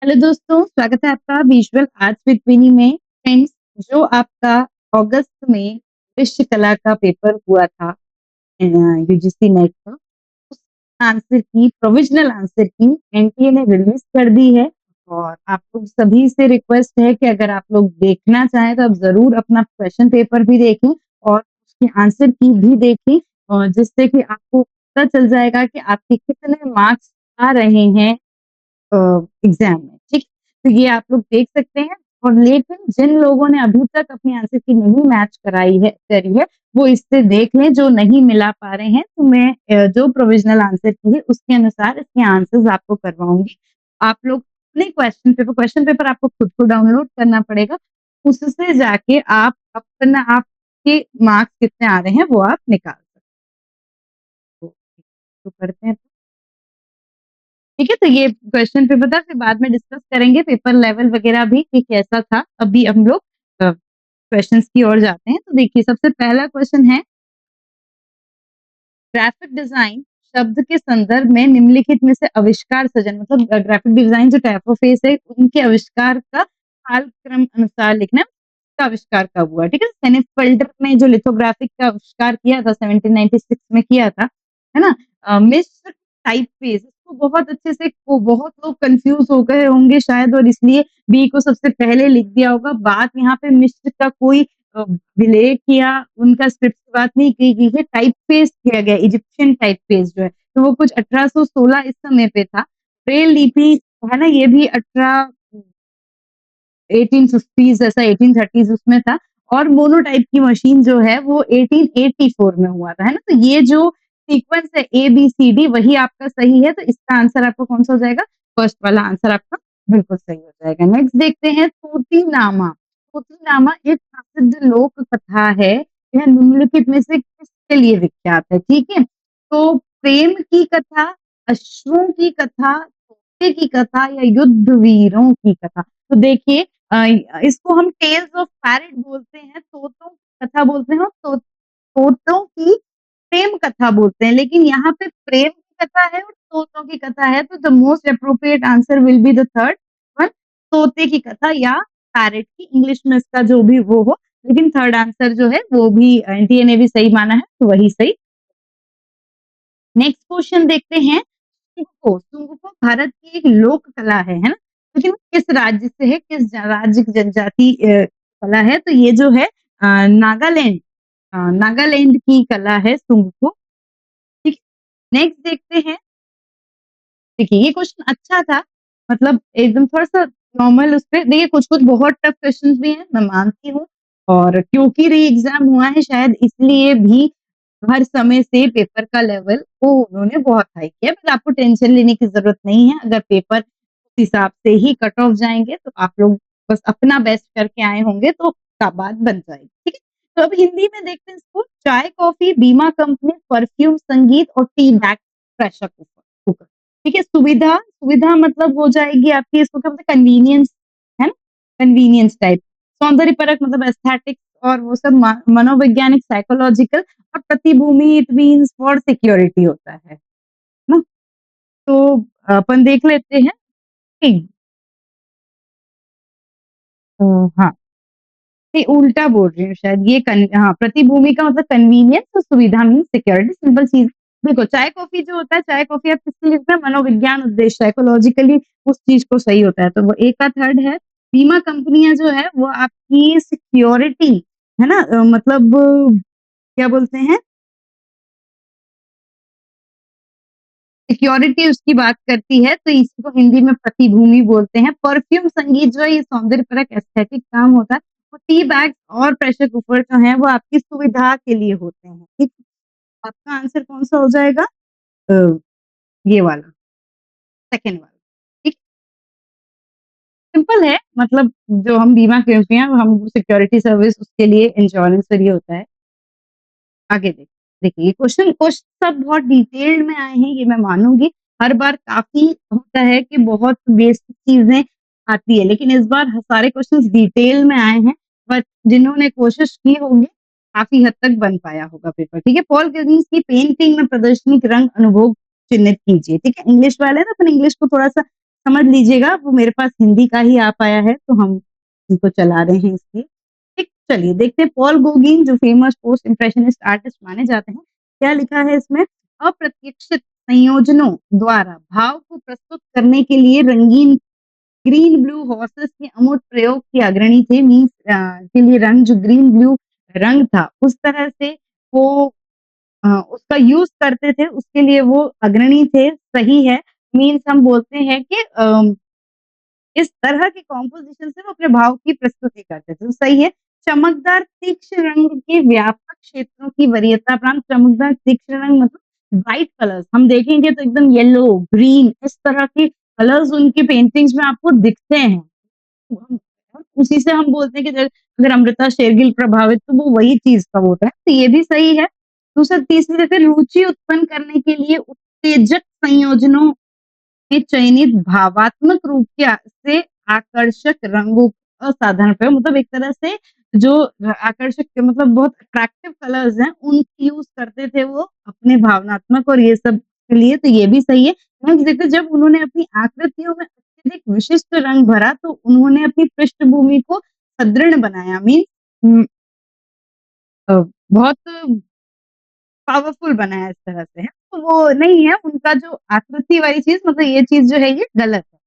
Hello दोस्तों, स्वागत है आपका विजुअल आर्ट्स विद विनी में। फ्रेंड्स, जो आपका अगस्त में दृश्य कला का पेपर हुआ था यूजीसी नेट का, उस आंसर की प्रोविजनल आंसर की एनटीए ने रिलीज कर दी है। और आप लोग सभी से रिक्वेस्ट है कि अगर आप लोग देखना चाहें तो आप जरूर अपना क्वेश्चन पेपर भी देखें और उसकी आंसर की भी देखें, और जिससे कि आपको पता चल जाएगा कि आपके कितने मार्क्स आ रहे हैं एग्जाम में। ठीक, तो ये आप लोग देख सकते हैं। और लेकिन जिन लोगों ने अभी तक अपनी आंसर की नहीं मैच करी है, वो इससे देख लें। जो नहीं मिला पा रहे हैं तो मैं जो प्रोविजनल आंसर की है उसके अनुसार इसके आंसर्स आपको करवाऊंगी। आप लोग अपने क्वेश्चन पेपर आपको खुद को डाउनलोड करना पड़ेगा। उससे जाके आप अपना आपके मार्क्स कितने आ रहे हैं वो आप निकाल सकते हो। तो करते हैं। ठीक है, तो ये क्वेश्चन पेपर था, फिर बाद में डिस्कस करेंगे पेपर लेवल वगैरह भी कि कैसा था। अभी हम लोग क्वेश्चंस की ओर जाते हैं। तो देखिए, सबसे पहला क्वेश्चन है, ग्राफिक डिजाइन शब्द के संदर्भ में निम्नलिखित में से आविष्कार सृजन, मतलब ग्राफिक डिजाइन जो टाइपोफेस है उनके आविष्कार का कालक्रम अनुसार लिखना, का आविष्कार कब हुआ। ठीक है, सेनेफ फिल्डर ने जो लिथोग्राफिक का आविष्कार किया था 1796 में किया था, है ना। मिस्र टाइपफेस, इसको बहुत अच्छे से वो बहुत लोग कंफ्यूज हो गए होंगे शायद, और इसलिए बी को सबसे पहले लिख दिया होगा। बात यहाँ पे मिस्र का कोई विलेख या उनका स्क्रिप्ट की बात नहीं की गई है, टाइपफेस किया गया इजिप्शियन टाइपफेस जो है, तो वो कुछ 1816 इस समय पे था। ब्रेल लिपि है ना, ये भी 1850 जैसा 1830 उसमें था। और मोनोटाइप की मशीन जो है वो 1884 में हुआ था, है ना। तो ये जो सीक्वेंस है ABCD वही आपका सही है, तो इसका आंसर आपका कौन सा हो जाएगा? फर्स्ट वाला आंसर आपका बिल्कुल सही हो जाएगा। नेक्स्ट देखते हैं, तोतीनामा। तोतीनामा एक प्रसिद्ध लोक कथा है। यह निम्नलिखित में से किसके लिए विख्यात है? ठीक है, तो प्रेम की कथा, अश्वों की कथा, तोते की कथा या युद्ध वीरों की कथा। तो देखिए, इसको हम टेल्स ऑफ पैरेट बोलते हैं, तोतों की कथा बोलते हैं, और तोतों की प्रेम कथा बोलते हैं। लेकिन यहाँ पे प्रेम की कथा है और तोतों की कथा है, तो the most appropriate answer will be the third one, तोते की कथा या पैरेट की, इंग्लिश में इसका जो भी वो हो। लेकिन थर्ड आंसर जो है वो भी एनटीए ने भी सही माना है, तो वही सही। नेक्स्ट क्वेश्चन देखते हैं, सुंगफो। सुंगफो भारत की एक लोक कला है ना। लेकिन किस राज्य से है, किस राज्य की जनजाति कला है? तो ये जो है नागालैंड, नागालैंड की कला है सुंगफो। ठीक, नेक्स्ट देखते हैं। देखिए, ये क्वेश्चन अच्छा था, मतलब एकदम थोड़ा सा नॉर्मल। उस पे देखिए, कुछ कुछ बहुत टफ क्वेश्चन भी हैं, मैं मानती हूँ। और क्योंकि री एग्जाम हुआ है शायद इसलिए भी हर समय से पेपर का लेवल को उन्होंने बहुत हाई किया, बट आपको टेंशन लेने की जरूरत नहीं है। अगर पेपर उस हिसाब से ही कट ऑफ जाएंगे तो आप लोग बस अपना बेस्ट करके आए होंगे तो का बात बन जाएगी। ठीक है, तो अब हिंदी में देखते हैं इसको। चाय, कॉफी, बीमा कंपनी, परफ्यूम, संगीत और टी बैग, प्रेशर कुकर। ठीक है, सुविधा, सुविधा मतलब हो जाएगी आपकी, इसको क्या बोलते हैं, कन्वीनियंस, है ना, कन्वीनियंस टाइप। सौंदर्य परक मतलब एस्थेटिक्स, और वो सब मनोवैज्ञानिक, साइकोलॉजिकल। और प्रतिभूमि इट मीन्स फॉर सिक्योरिटी होता है ना। तो अपन देख लेते हैं। ठीक, तो हाँ, नहीं उल्टा बोल रही हूँ शायद, ये हाँ, प्रतिभूमि का मतलब कन्वीनियंस और सुविधा मीन सिक्योरिटी, सिंपल चीज। देखो, चाय कॉफी जो होता है, चाय कॉफी आप किसके लिए लिखते हैं? मनोविज्ञान उद्देश्य, साइकोलॉजिकली उस चीज को सही होता है, तो वो एक का थर्ड है। बीमा कंपनियां जो है वो आपकी सिक्योरिटी, है ना, मतलब क्या बोलते हैं, सिक्योरिटी उसकी बात करती है, तो इसको हिंदी में प्रतिभूमि बोलते हैं। परफ्यूम, संगीत जो है ये सौंदर्य परक एस्थेटिक काम होता है। और टी बैग और प्रेशर कुकर जो है वो आपकी सुविधा के लिए होते हैं। ठीक, आपका आंसर कौन सा हो जाएगा? अ, ये वाला, सेकेंड वाला। ठीक, सिंपल है, मतलब जो हम बीमा करते हैं हम सिक्योरिटी सर्विस उसके लिए इंश्योरेंस के लिए होता है। आगे देखिए, ये क्वेश्चन क्वेश्चन सब बहुत डिटेल्ड में आए हैं, ये मैं मानूंगी। हर बार काफी होता है कि बहुत बेसिक चीजें आती है, लेकिन इस बार सारे क्वेश्चंस डिटेल में आए हैं। बट जिन्होंने कोशिश की होगी काफी हद तक बन पाया होगा पेपर। ठीक है, पॉल गगन्स की पेंटिंग में प्रदर्शनी रंग अनुभव चिन्हित कीजिए। ठीक है, इंग्लिश वाले ना, अपन इंग्लिश को थोड़ा सा समझ लीजिएगा, वो मेरे पास हिंदी का ही आ पाया है, तो हम इनको चला रहे हैं इसलिए। ठीक, चलिए देखते हैं पॉल गॉगिन जो फेमस पोस्ट इम्प्रेशनिस्ट आर्टिस्ट माने जाते हैं, क्या लिखा है इसमें? अप्रत्याशित संयोजनों द्वारा भाव को प्रस्तुत करने के लिए रंगीन ग्रीन ब्लू हॉर्सेस के अमूर्त प्रयोग के अग्रणी थे। मीन्स के लिए रंग जो ग्रीन ब्लू रंग था, उस तरह से वो उसका यूज़ करते थे, उसके लिए वो अग्रणी थे, सही है। मीन्स हम बोलते हैं कि इस तरह के कॉम्पोज़िशन से वो अपने भाव की प्रस्तुति करते थे, तो सही है। चमकदार तीक्ष्ण रंग के व्यापक क्षेत्रों की वरीयता प्रांत चमकदार तीक्ष्ण रंग मतलब ब्राइट कलर्स हम देखेंगे तो एकदम येलो, ग्रीन इस तरह के कलर्स उनकी पेंटिंग्स में आपको दिखते हैं। हम उसी से हम बोलते हैं कि अगर अमृता शेरगिल प्रभावित तो वो वही चीज़ का वो होता है, तो ये भी सही है। दूसरा तीसरी जैसे रुचि उत्पन्न करने के लिए उत्तेजक संयोजनों में चयनित भावात्मक रूप से आकर्षक रंगों का असाधारण प्रयोग मतलब एक तरह से जो आकर्षक मतलब बहुत अट्रैक्टिव कलर्स हैं, उनकी यूज़ करते थे वो अपने भावनात्मक और ये सब के लिए, तो ये भी सही है। नेक्स्ट देखते हैं जब उन्होंने अपनी आकृतियों में अत्यधिक विशिष्ट रंग भरा, तो उन्होंने अपनी पृष्ठभूमि को सुदृढ़ बनाया मीन्स बहुत पावरफुल बनाया इस तरह से है। तो वो नहीं है, उनका जो आकृति वाली चीज़ मतलब ये चीज़ जो है ये गलत है।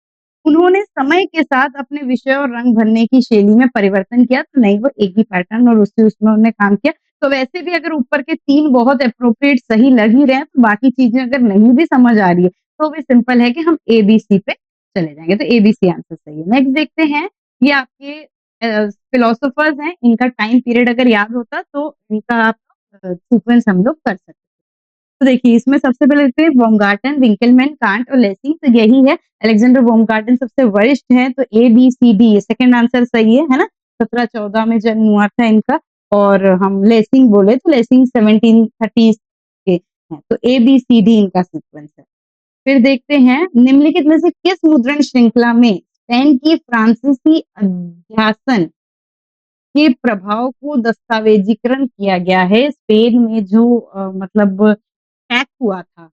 उन्होंने समय के साथ अपने विषय और रंग भरने की शैली में परिवर्तन किया, तो नहीं वो एक ही पैटर्न और उसी उसमें उन्होंने काम किया। तो वैसे भी अगर ऊपर के 3 बहुत एप्रोप्रिएट सही लग ही रहे हैं, तो बाकी चीज़ें अगर नहीं भी समझ आ रही है, तो भी सिंपल है कि हम ए-बी-सी पे चले जाएँगे, तो ए-बी-सी आंसर सही है। नेक्स्ट देखते हैं, ये आपके फिलोसोफर्स हैं, इनका टाइम पीरियड अगर याद होता तो इनका आप सीक्वेंस हम लोग कर सकते। तो देखिए इसमें सबसे पहले देखते हैं बाumgarten, विंकेलमैन, कांट और लेसिंग तो यही है। अलेक्जेंडर बाumgarten सबसे वरिष्ठ हैं तो ए, बी, सी, डी ये सेकंड आंसर सही है ना? 1714 में जन्म हुआ था इनका और हम लेसिंग बोले तो लेसिंग 1730 के हैं। तो ए, बी, सी, डी इनका सीक्वेंस है। फिर देखते हैं निम्नलिखित में से किस मुद्रण श्रृंखला में स्पेन की फ्रांसीसी अध्यासन के प्रभाव को दस्तावेजीकरण किया गया है। स्पेन में जो मतलब अटैक हुआ था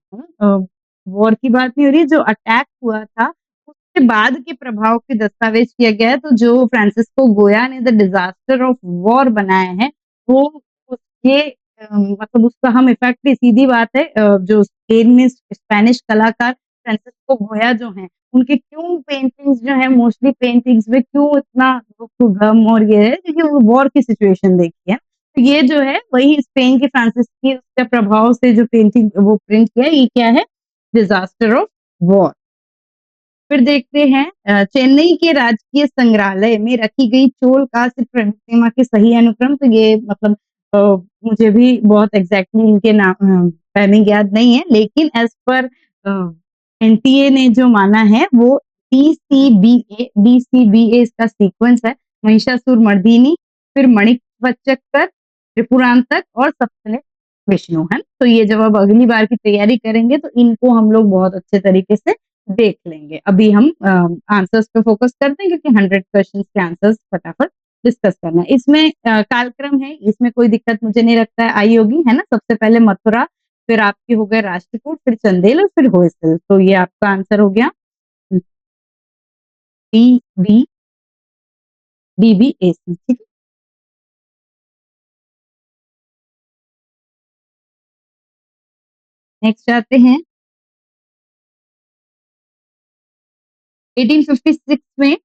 वॉर की बात नहीं हो रही है, जो अटैक हुआ था उसके बाद के प्रभाव के दस्तावेज किया गया है। तो जो फ्रांसिस्को गोया ने द डिजास्टर ऑफ वॉर बनाया है वो उसके मतलब उसका हम इफेक्ट सीधी बात है जो स्पेन में स्पेनिश कलाकार फ्रांसिस्को गोया जो हैं उनके क्यों पेंटिंग्स जो है मोस्टली पेंटिंग्स में क्यों इतना दुख गम और ये है क्योंकि वो वॉर की सिचुएशन देखी है। तो ये जो है वही स्पेन के फ्रांसिस की उसके प्रभाव से जो पेंटिंग वो प्रिंट किया ये क्या है डिजास्टर ऑफ वॉर। फिर देखते हैं चेन्नई के राजकीय संग्रहालय में रखी गई चोल कांस्य प्रतिमा के सही अनुक्रम तो ये मतलब अ, मुझे भी बहुत एग्जैक्टली इनके नाम टाइमिंग याद नहीं है लेकिन एज पर एनटीए ने जो माना है वो डीसीबीए इसका सीक्वेंस है। महिषासुर मर्दिनी फिर मणिक त्रिपुरांतक और सप्तनिक विष्णु है। तो ये जब अब अगली बार की तैयारी करेंगे तो इनको हम लोग बहुत अच्छे तरीके से देख लेंगे। अभी हम आंसर्स पे फोकस करते हैं क्योंकि 100 क्वेश्चंस के आंसर्स फटाफट डिस्कस करना है। इसमें कालक्रम है, इसमें कोई दिक्कत मुझे नहीं लगता है आई होगी, है ना? सबसे पहले मथुरा, फिर आपके हो गए राष्ट्रकूट, फिर चंदेल और फिर होयसल। तो ये आपका आंसर हो गया D B D B A C. ठीक है, नेक्स्ट आते हैं 1856 में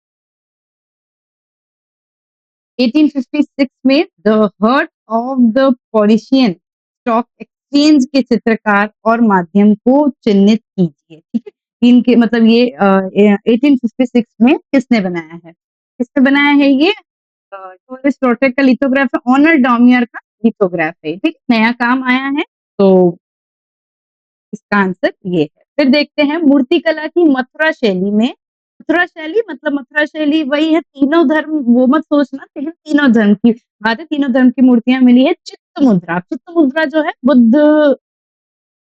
1856 में the heart of the politician stock exchange के चित्रकार और माध्यम को चिन्हित कीजिए। ठीक है, इनके मतलब ये 1856 में किसने बनाया है? किसने बनाया है ये? टूरिस्ट प्रोटेक्ट का लिथोग्राफ है, ऑनर डॉमियर का लिथोग्राफ है। ठीक, नया काम आया है तो इसका आंसर ये है। फिर देखते हैं मूर्तिकला की मथुरा शैली में, मथुरा शैली मतलब मथुरा शैली वही है तीनों धर्म, वो मत सोचना तीनों धर्म की बात है, तीनों धर्म की मूर्तियां मिली है। चित्त मुद्रा, चित्त मुद्रा जो है बुद्ध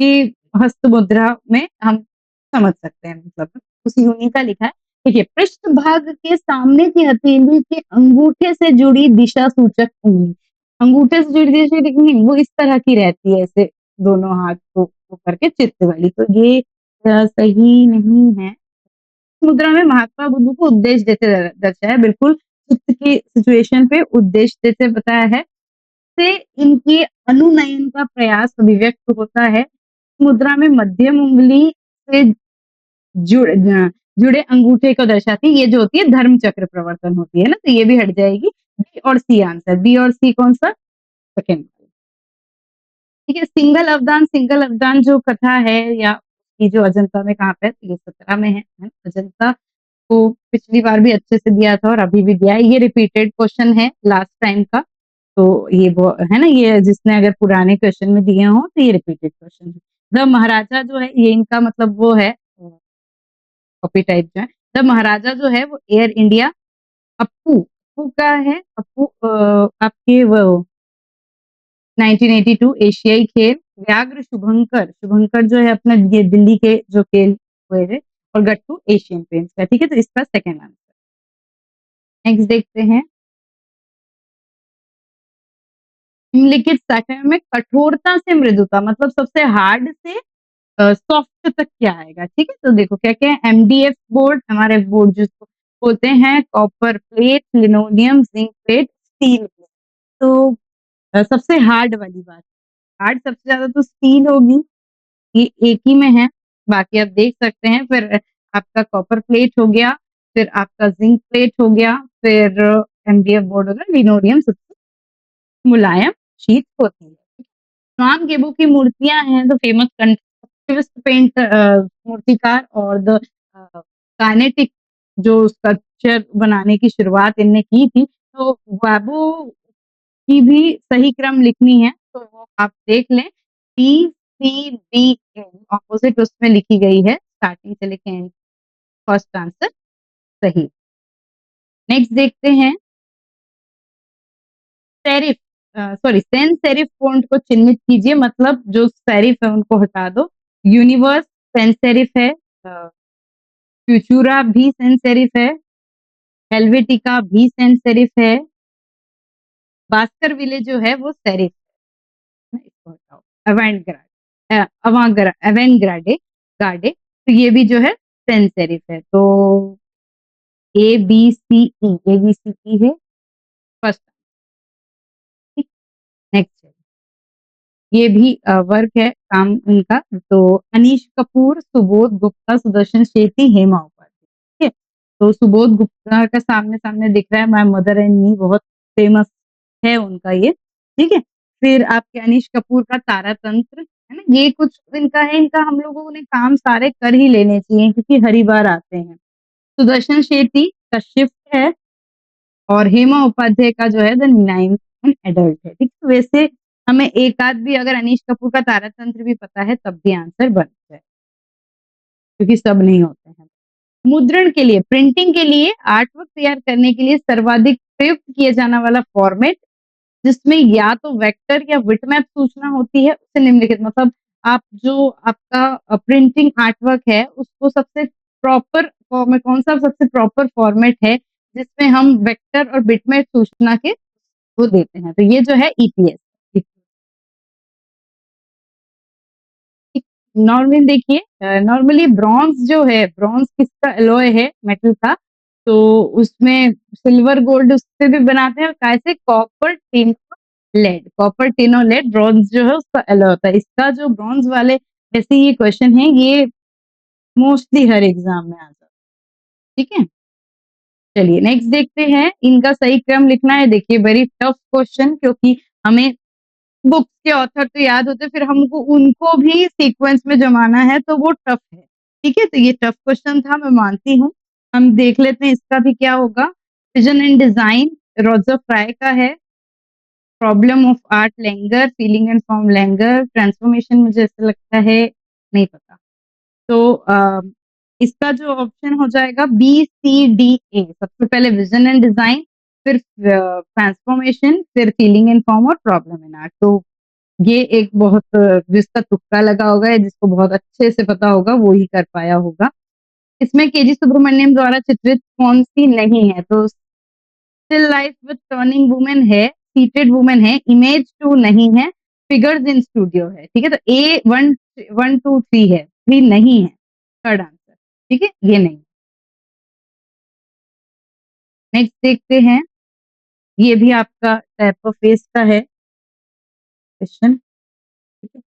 की हस्त मुद्रा में हम समझ सकते हैं मतलब उसी उन्हीं का लिखा है। देखिए पृष्ठ भाग के सामने की हथेली के अंगूठे से जुड़ी दिशा सूचक उंगली, अंगूठे से जुड़ी दिशा नहीं वो इस तरह की रहती है ऐसे दोनों हाथ को वो करके चित्त वाली, तो ये सही नहीं है। मुद्रा में महात्मा बुद्ध को उद्देश्य देते दर्शाया, बिल्कुल चित्त की सिचुएशन पे उद्देश्य देते बताया है। से इनके अनुनयन का प्रयास अभिव्यक्त होता है। मुद्रा में मध्यम उंगली से जुड़े अंगूठे को दर्शाती है। ये जो होती है धर्म चक्र प्रवर्तन होती है ना, तो ये भी हट जाएगी। बी और सी आंसर, बी और सी कौन सा? सेकंड। ठीक है, सिंगल अवदान जो कथा है या ये जो अजंता में कहाँ पे है? तो ये 17 में है ना? अजंता को पिछली बार भी अच्छे से दिया था और अभी भी दिया है। ये रिपीटेड क्वेश्चन है लास्ट टाइम का, तो ये वो है ना, ये जिसने अगर पुराने क्वेश्चन में दिए हों तो ये रिपीटेड क्वेश्चन है। द महाराजा जो है ये इनका मतलब वो है कॉपी टाइप जो है। द महाराजा जो है वो एयर इंडिया। अप्पू, अप्पू का है, अप्पू आपके वो 1982 एशियाई खेल। व्याघ्र शुभंकर, शुभंकर जो है अपना ये दिल्ली के जो खेल हुए थे। और गट्टू एशियन पेंट्स का। ठीक है, तो इसका सेकंड आंसर। नेक्स्ट देखते हैं, निम्नलिखित शाखा में कठोरता से मृदुता, मतलब सबसे हार्ड से सॉफ्ट तक क्या आएगा? ठीक है, तो देखो क्या क्या है। एमडीएफ बोर्ड, हमारे बोर्ड जिसको बोलते हैं, copper plate, linoleum, zinc plate, steel plate. तो सबसे हार्ड वाली बात, हार्ड सबसे ज्यादा तो स्टील होगी, ये एक ही में है। बाकी आप देख सकते हैं। फिर आपका कॉपर प्लेट हो गया, फिर आपका जिंक प्लेट हो गया, फिर एमडीएफ बोर्ड हो गया, लिनोलियम सबसे मुलायम शीट होती है। स्वाम गेबो की मूर्तियां हैं, तो फेमस कंस्ट्रक्टिविस्ट पेंट मूर्तिकार और द काइनेटिक जो स्कल्पचर बनाने की शुरुआत इनने की थी। तो वेबो की भी सही क्रम लिखनी है, तो वो आप देख लें। D C D N opposite उसमें लिखी गई है, स्टार्टिंग से लेके एंड। फर्स्ट आंसर सही। नेक्स्ट देखते हैं, serif sorry sans serif font को चिन्हित कीजिए, मतलब जो सेरिफ है उनको हटा दो। यूनिवर्स सेंस सेरिफ है, फ्यूचुरा भी सेंस सेरिफ है, हेल्वेटिका भी सेंस सेरिफ है, बास्कर विले जो है वो सेरिफ है। इसको हटाओ। अवेंग्राडे गार्डे, तो ये भी जो है सेंस सेरिफ है। तो A B C E, A B C ई है फर्स्ट। नेक्स्ट, ये भी वर्क है काम उनका। तो अनीश कपूर, सुबोध गुप्ता, सुदर्शन शेट्टी, हेमा उपाध्याय। ठीक है, तो सुबोध गुप्ता का सामने सामने दिख रहा है, माय मदर एंड मी, बहुत फेमस है उनका ये। ठीक है, फिर आपके अनीश कपूर का तारा तंत्र है ना, ये कुछ इनका है। इनका हम लोगों ने काम सारे कर ही लेने चाहिए क्योंकि हर ही बार आते हैं। सुदर्शन शेट्टी का शिफ्ट है, और हेमा उपाध्याय का जो है द नाइन्थ एंड एडल्ट है। ठीक है, वैसे हमें एक आध भी अगर अनीश कपूर का तारा तंत्र भी पता है तब भी आंसर बन जाए, क्योंकि सब नहीं होते हैं। मुद्रण के लिए, प्रिंटिंग के लिए, आर्टवर्क तैयार करने के लिए सर्वाधिक प्रयुक्त किया जाने वाला फॉर्मेट जिसमें या तो वेक्टर या बिटमैप सूचना होती है, उसे निम्नलिखित, मतलब आप जो आपका प्रिंटिंग आर्टवर्क है उसको सबसे प्रॉपर फॉर्मेट कौन सा, सबसे प्रॉपर फॉर्मेट है जिसमें हम वेक्टर और बिटमैप सूचना के वो देते हैं, तो ये जो है ईपीएस। नॉर्मली देखिए, नॉर्मली ब्रॉन्ज जो है, ब्रॉन्ज किसका एलॉय है, मेटल का, तो उसमें सिल्वर गोल्ड उससे भी बनाते हैं। कैसे? Copper tin lead, copper tin और लेड ब्रॉन्ज जो है उसका एलॉय होता है। इसका जो ब्रॉन्ज वाले ऐसे ये क्वेश्चन है, ये मोस्टली हर एग्जाम में आता है। ठीक है, चलिए नेक्स्ट देखते हैं, इनका सही क्रम लिखना है। देखिए वेरी टफ क्वेश्चन, क्योंकि हमें बुक्स के ऑथर तो याद होते, फिर हमको उनको भी सीक्वेंस में जमाना है, तो वो टफ है। ठीक है, तो ये टफ क्वेश्चन था, मैं मानती हूँ। हम देख लेते हैं इसका भी क्या होगा। Vision and design Roger fry का है। Problem of art लेंगर, feeling and form लेंगर, transformation मुझे ऐसा लगता है नहीं पता। तो इसका जो ऑप्शन हो जाएगा बी सी डी ए, सबसे पहले विजन एंड डिजाइन, फिर ट्रांसफॉर्मेशन, फिर फीलिंग एंड फॉर्म और प्रॉब्लम इन आर्ट। तो ये एक बहुत जिसका तुक्का लगा होगा या जिसको बहुत अच्छे से पता होगा वो ही कर पाया होगा। इसमें केजी सुब्रमण्यम द्वारा चित्रित कौन सी नहीं है? तो still life with turning women है, सीटेड वुमेन है, इमेज 2 नहीं है, फिगर्स इन स्टूडियो है। ठीक है, तो ए 1 1 2 3 है, 3 नहीं है थर्ड आंसर। ठीक है, ये नहीं। नेक्स्ट देखते हैं, ये भी आपका टाइप ऑफ फेस का है क्वेश्चन। ठीक है,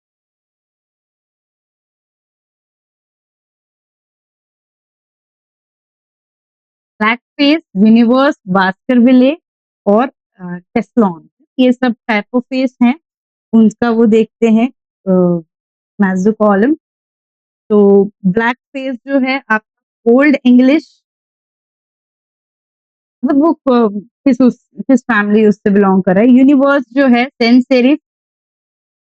ब्लैक फेस, यूनिवर्स, बास्करविले और टेफ्लॉन, ये सब टाइप ऑफ फेस हैं, उनका वो देखते हैं मैथ्स कॉलम। तो ब्लैक फेस जो है आपका ओल्ड इंग्लिश, मतलब वो किस फैमिली उससे बिलोंग कर रहा है। यूनिवर्स जो है सेंस सेरिफ,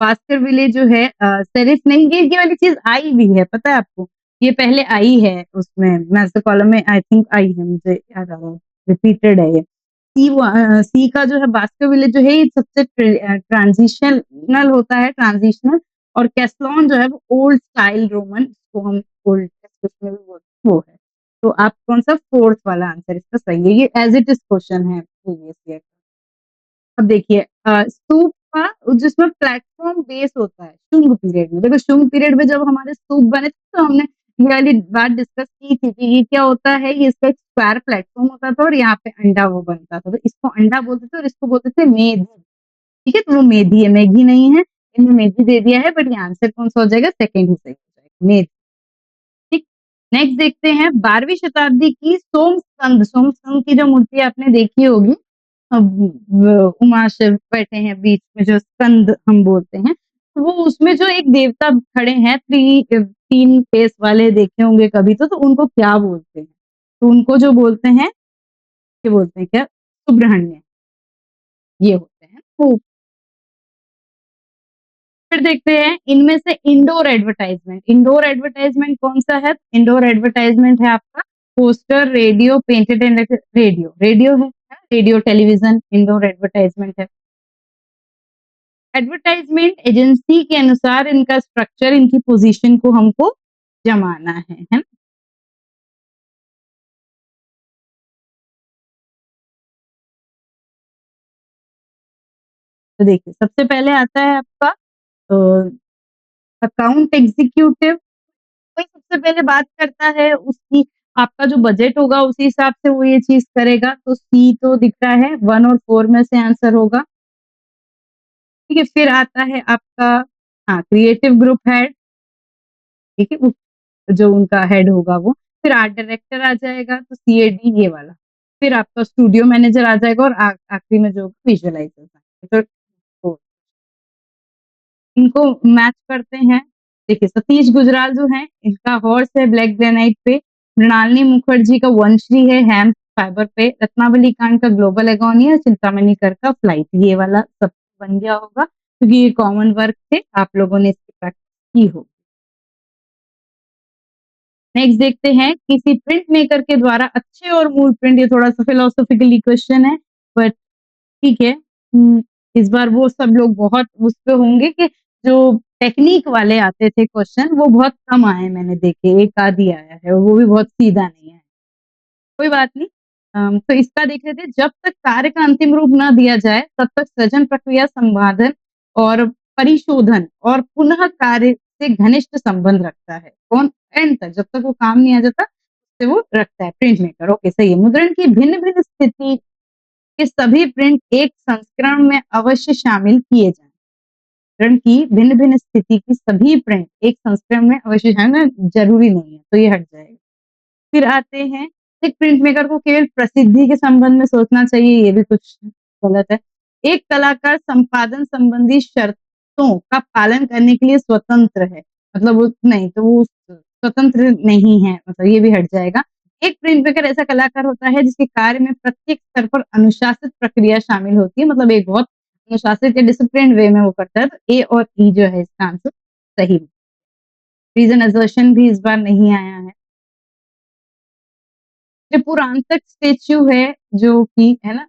भास्कर विले जो है सेरिफ नहीं, ये वाली चीज आई भी है, पता है आपको, ये पहले आई है उसमें मैथ्स कॉलम में, आई थिंक आई है, मुझे याद आ रहा है, रिपीटेड है ये। सी का जो है बास्कर विले जो है ये सबसे ट्रांजिशनल होता है, ट्रांजिशनल। और कैसलॉन जो है वो ओल्ड स्टाइल रोमन, जिसको हम ओल्ड में भी बोलते हैं, वो है। तो आप कौन सा फोर्थ वाला आंसर इसका सही है, ये एज इट इज क्वेश्चन है प्रीवियस ईयर। अब देखिए स्तूप का जिसमें प्लेटफॉर्म बेस होता है शुंग पीरियड में, देखो शुंग पीरियड में जब हमारे स्तूप बने थे तो हमने ये वाली बात डिस्कस की थी कि ये क्या होता है, ये इसका एक स्क्वायर प्लेटफॉर्म होता था और यहाँ पे अंडा वो बनता था, तो इसको अंडा बोलते थे और इसको बोलते थे मेधी। ठीक है, तो वो मेधी है, मेघी नहीं है, इन्हें मेधी दे दिया है, बट ये आंसर कौन सा हो जाएगा, सेकेंड ही सही हो जाएगा, मेधी। ठीक, नेक्स्ट देखते हैं 12वीं शताब्दी की सोमस्कंद, सोमस्कंद की जो मूर्ति आपने देखी होगी, उमा शिव बैठे हैं बीच में, जो स्कंद हम बोलते हैं, तो वो उसमें जो एक देवता खड़े हैं, तीन फेस वाले देखे होंगे कभी तो उनको क्या बोलते हैं, तो उनको जो बोलते हैं, क्या बोलते हैं, क्या, सुब्रह्मण्य, ये होते हैं। तो फिर देखते हैं इनमें से इंडोर एडवर्टाइजमेंट, इंडोर एडवर्टाइजमेंट कौन सा है, इंडोर एडवर्टाइजमेंट है आपका poster, radio, painted and radio, radio है, रेडियो टेलीविजन इंडोर एडवर्टाइजमेंट है। एडवर्टाइजमेंट एजेंसी के अनुसार इनका स्ट्रक्चर, इनकी पोजीशन को हमको जमाना है ना। तो देखिए सबसे पहले आता है आपका अकाउंट एग्जीक्यूटिव, कोई सबसे पहले बात करता है उसकी, आपका जो बजट होगा उसी हिसाब से वो ये चीज करेगा, तो सी तो दिख रहा है, 1 और 4 में से आंसर होगा। ठीक है, फिर आता है आपका, हाँ, क्रिएटिव ग्रुप हेड, ठीक है, जो उनका हेड होगा वो। फिर आर्ट डायरेक्टर आ जाएगा, तो सीएडी ये वाला। फिर आपका स्टूडियो मैनेजर आ जाएगा और आखिरी में जो विजुअलाइजर। तो इनको मैच करते हैं। देखिए सतीश गुजराल जो है, इनका हॉर्स है ब्लैक ग्रेनाइट पे, मृणालिनी मुखर्जी का वंशी है हैम फाइबर पे, रत्नावली कांड का ग्लोबल एगोनी है, चिंतामणि कर का फ्लाइट, ये वाला सब बन गया होगा क्योंकि ये कॉमन वर्क थे, आप लोगों ने इसकी प्रैक्टिस की हो। नेक्स्ट देखते हैं किसी प्रिंट मेकर के द्वारा अच्छे और मूल प्रिंट, ये थोड़ा सा फिलोसॉफिकली क्वेश्चन है, बट ठीक है। इस बार वो सब लोग बहुत उस पे होंगे कि जो टेक्निक वाले आते थे क्वेश्चन, वो बहुत कम आए, मैंने देखे एक आध ही आया है, वो भी बहुत सीधा नहीं है, कोई बात नहीं। तो इसका देख लेते हैं, जब तक कार्य का अंतिम रूप ना दिया जाए तब तक सृजन प्रक्रिया संपादन और परिशोधन और पुनः कार्य से घनिष्ठ संबंध रखता है, कौन, एंड तक, जब तक वो काम नहीं आ जाता उससे वो रखता है, प्रिंट मेकर। ओके सही है। मुद्रण की भिन्न भिन्न स्थिति के सभी प्रिंट एक संस्करण में अवश्य शामिल किए जाएं, मुद्रण की भिन्न भिन्न स्थिति की सभी प्रिंट एक संस्करण में अवश्य शामिल, जरूरी नहीं है, तो ये हट जाएगा। फिर आते हैं, एक प्रिंट मेकर को केवल प्रसिद्धि के संबंध में सोचना चाहिए, ये भी कुछ गलत है। एक कलाकार संपादन संबंधी शर्तों का पालन करने के लिए स्वतंत्र है, मतलब वो नहीं, तो वो स्वतंत्र नहीं है, मतलब ये भी हट जाएगा। एक प्रिंट मेकर ऐसा कलाकार होता है जिसके कार्य में प्रत्येक स्तर पर अनुशासित प्रक्रिया शामिल होती है, मतलब एक बहुत अनुशासित या डिसिप्लिन वे में वो करता है, तो ए और ई जो है इसका आंसर सही। रीजन असर्शन भी इस बार नहीं आया है। त्रिपुरांतक स्टेच्यू है, जो कि है ना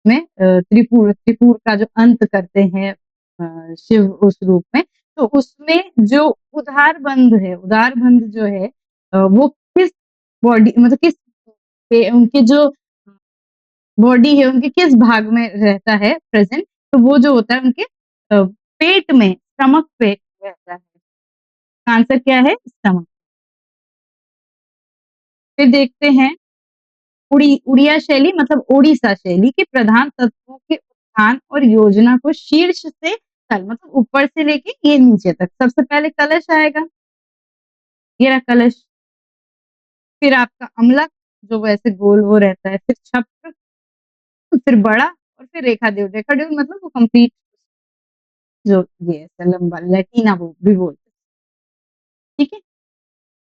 में त्रिपुर त्रिपुर का जो अंत करते हैं शिव उस रूप में, तो उसमें जो उदार बंध है, उदार बंध जो है वो किस बॉडी, मतलब किस उनके जो बॉडी है उनके किस भाग में रहता है प्रेजेंट, तो वो जो होता है उनके पेट में, स्टमक पे रहता है। आंसर क्या है, स्टमक। फिर देखते हैं उड़िया शैली मतलब ओडिशा शैली के प्रधान तत्वों के उत्थान और योजना को शीर्ष से तल मतलब ऊपर से लेके ये नीचे तक। सबसे पहले कलश आएगा, ये रहा कलश। फिर आपका अमला जो वैसे गोल वो रहता है, फिर छप्र, फिर बड़ा, और फिर रेखा देव। रेखा देव मतलब वो कंप्लीट जो ये ऐसा लंबा लैटिना वो भी बोलते हैं। ठीक है,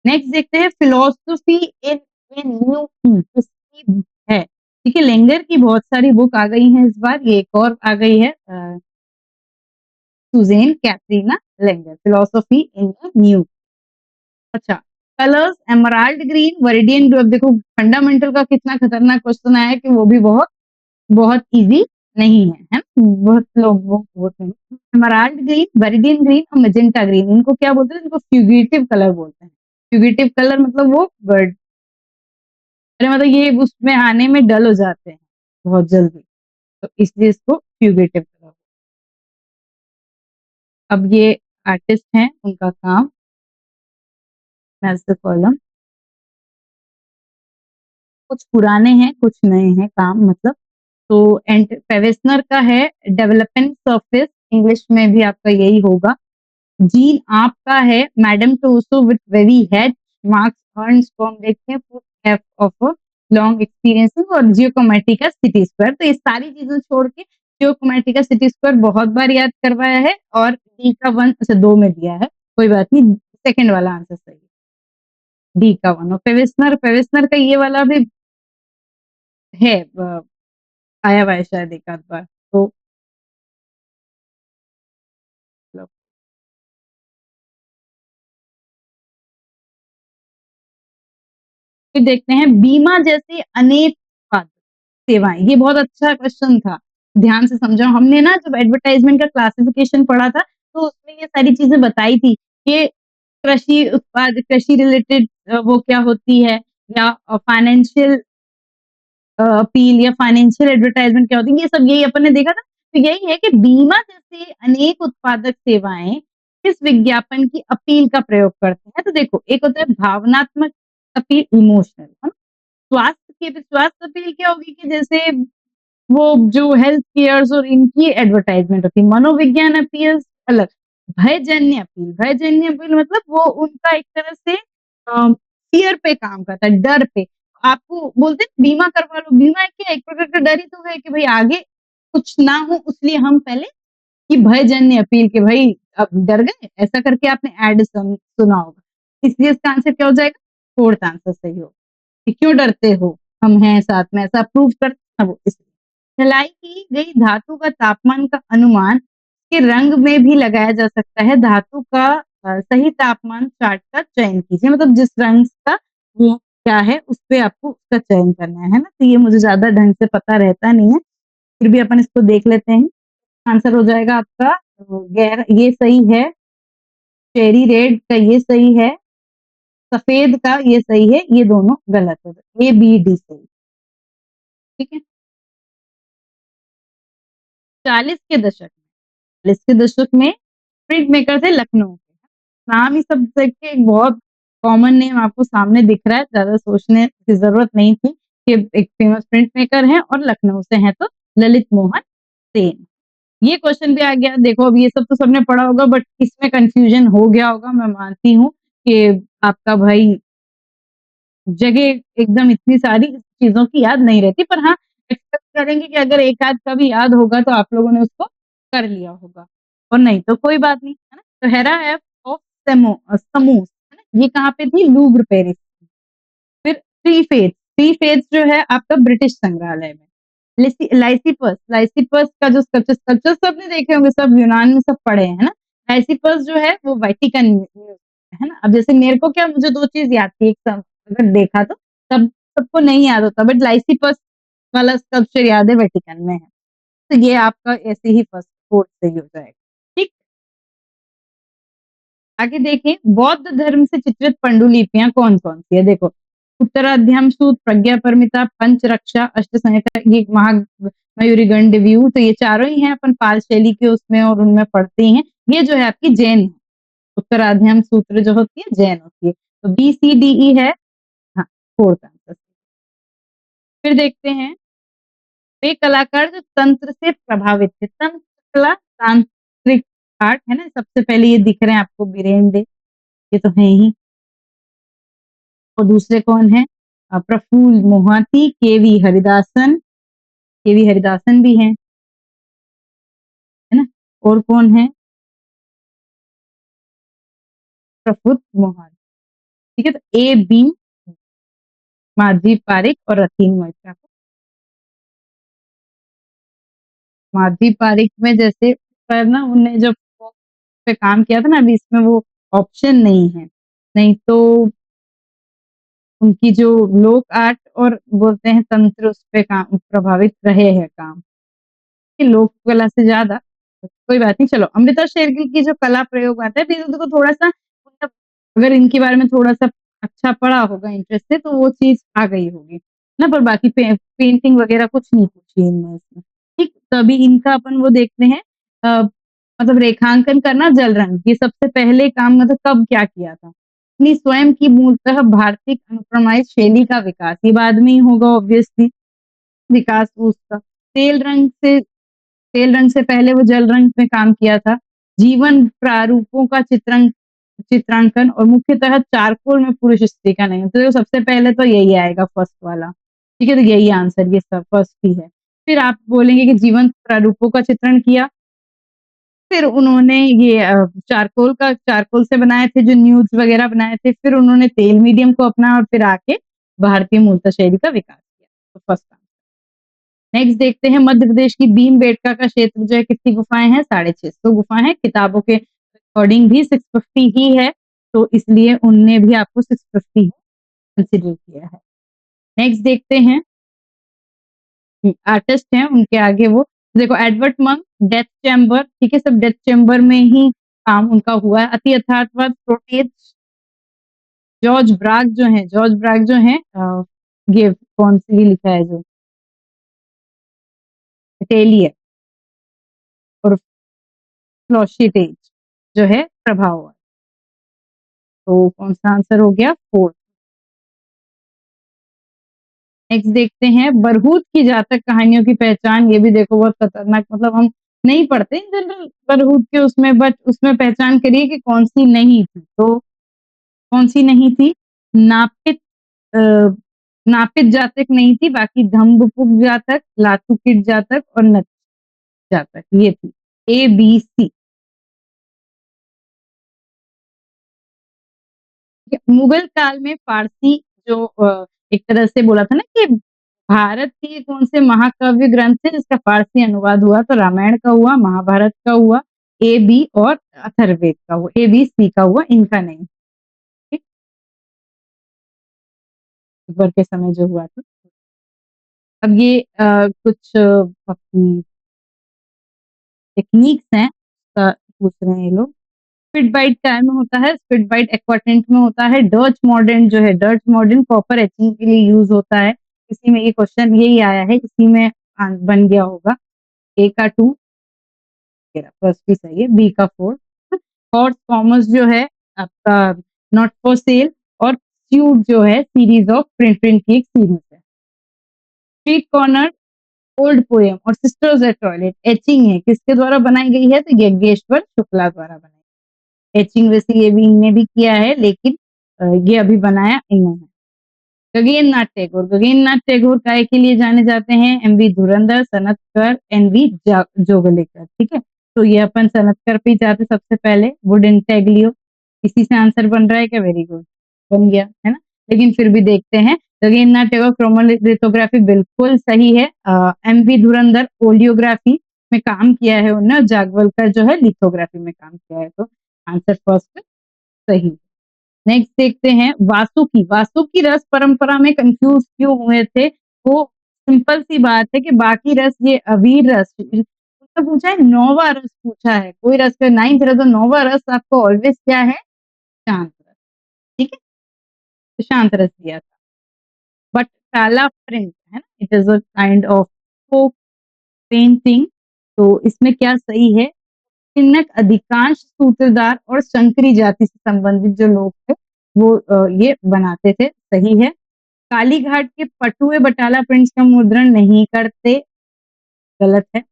नेक्स्ट देखते हैं फिलोसफी इन इन न्यू किसकी बुक है। ठीक है, लेंगर की बहुत सारी बुक आ गई हैं इस बार। ये एक और आ गई है, Susanne Katharina Langer, philosophy in new. अच्छा, colours emerald green, viridian blue. अब देखो फंडामेंटल का कितना खतरनाक क्वेश्चन आया है कि वो भी बहुत बहुत इजी नहीं है ना, बहुत लोग वो होते हैं। एमराल्ड ग्रीन, वेरिडियन ग्रीन और मेजेंटा ग्रीन, इनको क्या बोलते हैं? इनको फ्यूगेटिव कलर बोलते हैं। फ्यूगेटिव कलर मतलब वो बर्ड, अरे मतलब ये उसमें आने में डल हो जाते हैं बहुत जल्दी, तो इसलिए इसको फ्यूगेटिव कलर। अब ये आर्टिस्ट हैं, उनका काम एज द कॉलम, कुछ पुराने हैं कुछ नए हैं काम मतलब। तो एंड पेवेसनर का है डेवलपमेंट सर्फेस, इंग्लिश में भी आपका यही होगा। जीन आपका है madam Tsusho with very head marks earns from देखते हैं एफ ऑफ लॉन्ग एक्सपीरियंसिंग, और जियोक्रोमैटी का सिटी स्क्वायर। तो ये सारी चीजें छोड़ के जियोक्रोमैटी का सिटी स्क्वायर बहुत बार याद करवाया है, और डी का वन अच्छा दो में दिया है, कोई बात नहीं, सेकंड वाला आंसर सही है, डी का वन। और पेवेसनर, पेवेसनर का ये वाला भी है, आया हुआ है शायद एक आध बार तो। फिर देखते हैं बीमा जैसी अनेक उत्पाद सेवाएं। ये बहुत अच्छा क्वेश्चन था, ध्यान से समझो। हमने ना जब एडवर्टाइजमेंट का क्लासिफिकेशन पढ़ा था तो उसमें ये सारी चीजें बताई थी कि कृषि उत्पाद, कृषि रिलेटेड वो क्या होती है, या फाइनेंशियल अपील या फाइनेंशियल एडवर्टाइजमेंट क्या होती है, ये सब यही अपन ने देखा था। तो यही है कि बीमा जैसे अनेक उत्पादक सेवाएं किस विज्ञापन की अपील का प्रयोग करते हैं। तो देखो, एक होता है भावनात्मक अपील, इमोशनल, है ना। स्वास्थ्य अपील क्या होगी कि जैसे वो जो हेल्थ केयर्स और इनकी एडवर्टाइजमेंट होती है। मनोविज्ञान अपील अलग। भयजन्य अपील, भयजन्य अपील मतलब वो उनका एक तरह से फियर पे काम करता है, डर पे। आपको बोलते हैं बीमा करवा लो, बीमा क्या एक प्रकार का डर ही तो है कि भाई आगे कुछ ना हो, इसलिए हम पहले की भयजन्य अपील के भाई अब डर गए, ऐसा करके आपने एड सुना होगा, इसलिए इसका आंसर क्या हो जाएगा? फोर्थ आंसर सही हो कि क्यों डरते हो, हम हैं साथ में, ऐसा प्रूव करते हैं वो इसलिए। ढलाई की गई धातु का तापमान का अनुमान के रंग में भी लगाया जा सकता है। धातु का सही तापमान चार्ट का चयन कीजिए, मतलब जिस रंग का वो क्या है उस पे आपको उसका चयन करना है ना। तो ये मुझे ज्यादा ढंग से पता रहता नहीं है, फिर भी अपन इसको देख लेते हैं। आंसर हो जाएगा आपका गैर, ये सही है। चेरी रेड का ये सही है, सफेद का ये सही है, ये दोनों गलत है। ए बी डी सही। ठीक है, 40 के दशक में, 40 के दशक में प्रिंट मेकर थे लखनऊ के। नाम ही सब देख के एक बहुत कॉमन नेम आपको सामने दिख रहा है, ज्यादा सोचने की जरूरत नहीं थी कि एक फेमस प्रिंट मेकर है और लखनऊ से हैं, तो ललित मोहन सेन। ये क्वेश्चन भी आ गया। देखो अब ये सब तो सबने पढ़ा होगा, बट इसमें कंफ्यूजन हो गया होगा, मैं मानती हूँ कि आपका भाई जगह एकदम इतनी सारी चीजों की याद नहीं रहती, पर हाँ एक्सपेक्ट करेंगे कि अगर एक आध का भी याद होगा तो आप लोगों ने उसको कर लिया होगा, और नहीं तो कोई बात नहीं, है ना। तो हेरा एफ ऑफ समूस, है ना, ये कहाँ पे थी? Louvre Paris. फिर थ्री फेथ जो है आपका ब्रिटिश संग्रहालय में। लाइसिपस, लाइसिपस का जो स्कल्पचर, स्कल्पचर सबने देखे होंगे, सब यूनान में सब पढ़े हैं ना। लाइसिपस जो है वो वाटिकन है ना। अब जैसे मेरे को क्या, मुझे दो चीज याद थी, एक सब अगर देखा तो सब सबको नहीं याद होता, बट लाइसिपस वाला स्कल्पचर याद है, वेटिकन में है। तो ये आपका ऐसे ही फर्स्ट फोर्थ सही हो जाएगा। ठीक, आगे देखें, बौद्ध धर्म से चित्रित पांडुलिपियां कौन कौन सी है। देखो, उत्तराध्याम सूत्र, प्रज्ञा परमिता, पंचरक्षा, अष्ट संहिता, ये मयूरी गंड व्यू, तो ये चारों ही हैं अपन पाल शैली के उसमें और उनमें पढ़ते ही हैं। ये जो है आपकी जैन है, उत्तराध्याम सूत्र जो होती है जैन होती है। तो बी सी डी ई है, हाँ फोर्थ आंसर। फिर देखते हैं वे कलाकार जो तंत्र से प्रभावित थे। तंत्र कला, तांत्रिक आर्ट है ना, सबसे पहले ये दिख रहे हैं आपको बीरेन डे, ये तो है ही। और दूसरे कौन है? प्रफुल्ल मोहांती, केवी हरिदासन, केवी हरिदासन भी हैं, है ना? और कौन है? प्रफुल्ल मोहांती। ठीक है, तो ए बी माधवी पारिक और रतीन मोइत्रा। माधवी पारिक में जैसे पर ना उन्हें जब पे काम किया था ना, अभी इसमें वो ऑप्शन नहीं है, नहीं तो उनकी जो लोक आर्ट और बोलते हैं तंत्र उस पे काम प्रभावित रहे हैं काम, कि लोक कला से ज्यादा। कोई बात नहीं, चलो अमृता शेरगिल की जो कला प्रयोग आता है, तो थोड़ा सा मतलब अगर इनके बारे में थोड़ा सा अच्छा पढ़ा होगा इंटरेस्ट से तो वो चीज आ गई होगी ना, पर बाकी पेंटिंग वगैरह कुछ नहीं पूछी इनमें इसमें। ठीक, तो अभी इनका अपन वो देखते हैं मतलब रेखांकन करना जल रंग, ये सबसे पहले काम मतलब कब क्या किया था? अपनी स्वयं की मूलतः भारतीय अनुक्रमाइज शैली का विकास, ये बाद में ही होगा ऑब्वियसली विकास उसका। तेल रंग से तेल रंग से पहले वो जल रंग में काम किया था। जीवन प्रारूपों का चित्रांकन और मुख्यतः चारकोल में पुरुष स्त्री का नहीं, तो सबसे पहले तो यही आएगा फर्स्ट वाला। ठीक है, तो यही आंसर, ये सब फर्स्ट ही है। फिर आप बोलेंगे कि जीवन प्रारूपों का चित्रण किया, फिर उन्होंने ये चारकोल से बनाए थे जो न्यूज वगैरह बनाए थे, फिर उन्होंने तेल मीडियम को अपना और फिर आके भारतीय मूलतः शैली का विकास किया। तो फर्स्ट। नेक्स्ट देखते हैं मध्य प्रदेश की भीमबेटका का क्षेत्र जो है कितनी गुफाएं हैं? 650 गुफाएं हैं। किताबों के अकॉर्डिंग भी 650 ही है, तो इसलिए उनने भी आपको 650 कंसिडर किया है। नेक्स्ट देखते हैं आर्टिस्ट हैं उनके आगे वो देखो, एडवर्ड मंक डेथ चैम्बर, ठीक है, सब डेथ चैम्बर में ही काम उनका हुआ है। अति यथार्थवाद प्रोटेज, जॉर्ज ब्राग जो है ये कौन सी लिखा है जो टेलियर और फ्लोशिटेज जो है प्रभाव, तो कौन सा आंसर हो गया? 4। नेक्स्ट देखते हैं बरहूत की जातक कहानियों की पहचान, ये भी देखो बहुत खतरनाक, मतलब हम नहीं पढ़ते इन जनरल बरहूत के उसमें, बट उसमें पहचान करिए कि कौन सी नहीं थी, तो कौन सी नहीं थी? नापित अ, नापित जातक नहीं थी, बाकी धम्बपुक जातक, लातुकिट जातक और नच जातक, ये थी ए बी सी। मुगल काल में फारसी जो एक तरह से बोला था ना कि भारत के कौन से महाकाव्य ग्रंथ है जिसका फारसी अनुवाद हुआ, तो रामायण का हुआ, महाभारत का हुआ, ए बी, और अथर्ववेद का हुआ, ए बी सी का हुआ, इनका नहीं। ठीक, अकबर के समय जो हुआ था। अब ये कुछ अपनी टेक्निक्स हैं पूछ रहे हैं ये लोग। स्पिट बाइट क्या में होता है? स्पिट बाइट एक्वाटेंट में होता है। डर्च मॉडर्न जो है, डर्च मॉडर्न कॉपर एचिंग के लिए यूज होता है। इसी में ये क्वेश्चन यही आया है, इसी में बन गया होगा। ए का 2, फर्स्ट भी सही है, बी का 4। हॉर्स कॉमर्स जो है आपका नॉट फॉर सेल, और स्यूट जो है सीरीज ऑफ प्रिंट की एक सीरीज है। स्ट्रीट कॉर्नर ओल्ड पोएम और सिस्टर्स एट टॉयलेट एचिंग है, किसके द्वारा बनाई गई है? तो यज्ञेश्वर शुक्ला द्वारा बनाई। एचिंग वैसे ये भी इनने भी किया है, लेकिन ये अभी बनाया इन्होंने। गगन नाथ टैगोर काय के लिए जाने जाते हैं? एमवी धुरंधर, सनत्कर, एनवी जोगलेकर। ठीक है, तो ये अपन सनत्कर पे ही जाते सबसे पहले, वुड इंटेग्लियो, इसी से आंसर बन रहा है क्या? वेरी गुड, बन गया है ना। लेकिन फिर भी देखते हैं, गगन नाथ टैगोर क्रोमोलिथोग्राफी बिल्कुल सही है। एमवी धुरंधर ओलियोग्राफी में काम किया है उन्होंने, जागवलकर जो है लिथोग्राफी में काम किया है, तो आंसर फर्स्ट सही। नेक्स्ट देखते हैं वासुकी रस परंपरा में कंफ्यूज क्यों हुए थे? वो सिंपल सी बात है कि बाकी रस, ये अवीर रस तो पूछा है, नौवा रस पूछा है, कोई रस का 9th रस, तो नौवा रस आपको ऑलवेज क्या है? शांत रस। ठीक है, तो शांत रस दिया था। बट काला प्रिंट है ना, it is a kind of folk painting, तो इसमें क्या सही है? किन्नक अधिकांश सूत्रधार और शंकरी जाति से संबंधित जो लोग थे वो ये बनाते थे, सही है। कालीघाट के पटुए बटाला प्रिंट्स का मुद्रण नहीं करते, गलत है।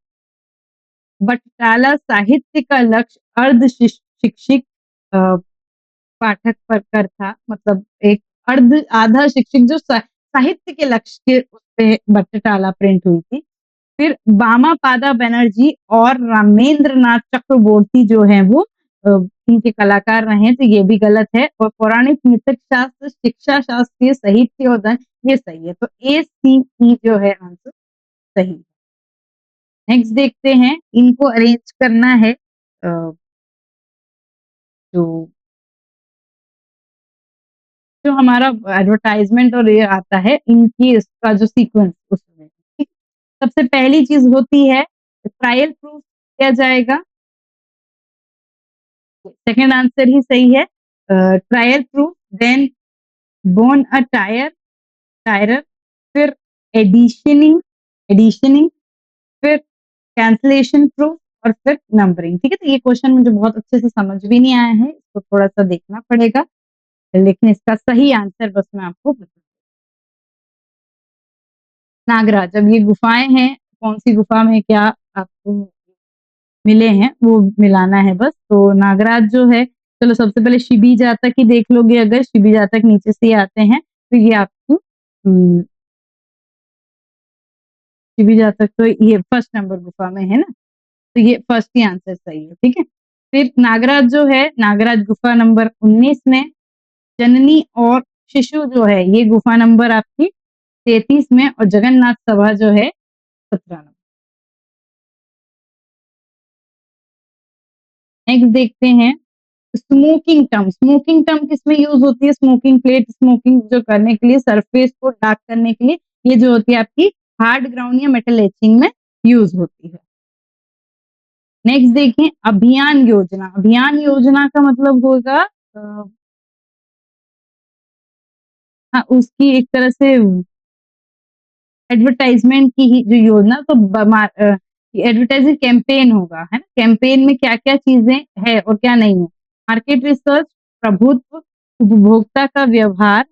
बटाला साहित्य का लक्ष्य अर्ध शिक्षित पाठक पर कर था, मतलब एक अर्ध आधा शिक्षक जो साहित्य के लक्ष्य के उस पे बटाला प्रिंट हुई थी। फिर बामापादा बनर्जी और रामेंद्र नाथ चक्रवर्ती जो है वो इनके कलाकार रहे, तो ये भी गलत है। और पौराणिक मृतक शास्त्र, शिक्षा शास्त्रीय साहित्य और धन, ये सही है। तो ए सी ई जो है आंसर सही है। नेक्स्ट देखते हैं, इनको अरेंज करना है जो जो हमारा एडवर्टाइजमेंट और ये आता है इनकी, इसका जो सीक्वेंस उसमें, ठीक। सबसे पहली चीज होती है ट्रायल प्रूफ किया जाएगा, सेकंड आंसर ही सही है। ट्रायल प्रूफ, देन बोन अ टायरर, फिर एडिशनिंग, फिर कैंसलेशन प्रूफ और फिर नंबरिंग, ठीक है। तो ये क्वेश्चन मुझे बहुत अच्छे से समझ भी नहीं आया है, इसको थोड़ा सा देखना पड़ेगा, लेकिन इसका सही आंसर बस मैं आपको बता, नागराज। अब ये गुफाएं हैं, कौन सी गुफा में क्या आपको मिले हैं वो मिलाना है बस। तो नागराज जो है, चलो सबसे पहले शिबी जातक ही देख लोगे, अगर शिबी जातक नीचे से ही आते हैं तो ये आपको शिबी जातक तो ये फर्स्ट नंबर गुफा में है ना, तो ये फर्स्ट ही आंसर सही है, ठीक है। फिर नागराज जो है, नागराज गुफा नंबर 19 में, जननी और शिशु जो है ये गुफा नंबर आपकी 33 में, और जगन्नाथ सभा जो है 17 नंबर। नेक्स्ट देखते हैं स्मोकिंग टर्म किसमें यूज होती है? स्मोकिंग प्लेट, स्मोकिंग जो करने के लिए, सरफेस को डार्क करने के लिए, ये जो होती है आपकी हार्ड ग्राउंड या मेटल एचिंग में यूज होती है। नेक्स्ट देखें अभियान योजना का मतलब होगा हाँ, उसकी एक तरह से एडवर्टाइजमेंट की ही जो योजना, तो एडवर्टाइजिंग कैंपेन होगा, है ना। कैंपेन में क्या क्या चीजें है और क्या नहीं है? मार्केट रिसर्च, प्रभुत्व, उपभोक्ता का व्यवहार,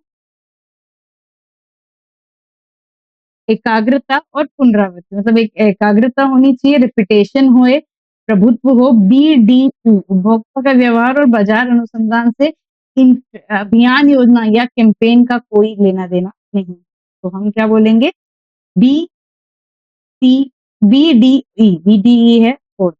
एकाग्रता और पुनरावृत्ति, मतलब एक एकाग्रता होनी चाहिए, रिपीटेशन होए, प्रभुत्व हो, BDU उपभोक्ता का व्यवहार और बाजार अनुसंधान से इन अभियान योजना या कैंपेन का कोई लेना देना नहीं। तो हम क्या बोलेंगे? बी सी BDE है फोर्थ।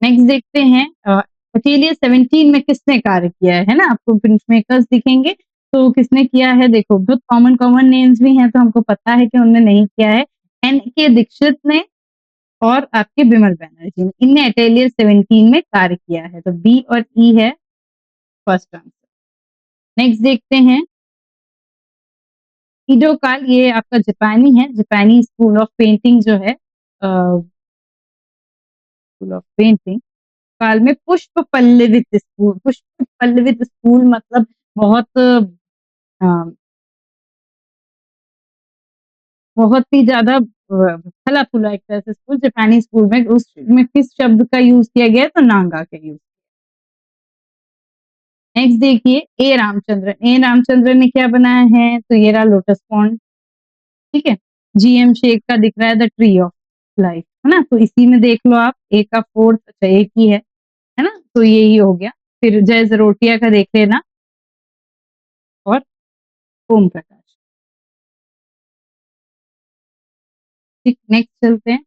नेक्स्ट देखते हैं अटेलियर 17 में किसने कार्य किया है ना, आपको प्रिंट मेकर्स दिखेंगे, तो किसने किया है देखो, बहुत कॉमन नेम्स भी हैं, तो हमको पता है कि उन्होंने नहीं किया है। NK दीक्षित ने और आपके बिमल बैनर्जी ने, इनने अटेलियर 17 में कार्य किया है, तो बी और ई है फर्स्ट आंसर। नेक्स्ट देखते हैं ईडो काल, ये आपका जापानी है, जापानी स्कूल ऑफ पेंटिंग जो है, स्कूल ऑफ पेंटिंग काल में पुष्प पल्लवित स्कूल मतलब बहुत बहुत ही ज्यादा फला फूला एक तरह से स्कूल, जापानी स्कूल में, उसमें किस शब्द का यूज किया गया? तो नांगा का यूज। नेक्स्ट देखिए ए रामचंद्रन ने क्या बनाया है? तो ये रहा लोटस पॉन्ड, ठीक है। GM शेख का दिख रहा है द ट्री ऑफ लाइफ, है ना, तो इसी में देख लो आप, ए का फोर्थ, अच्छा एक ही है ना, तो यही हो गया। फिर जय जरोटिया का देख लेना, और ओम प्रकाश। ठीक, नेक्स्ट चलते हैं।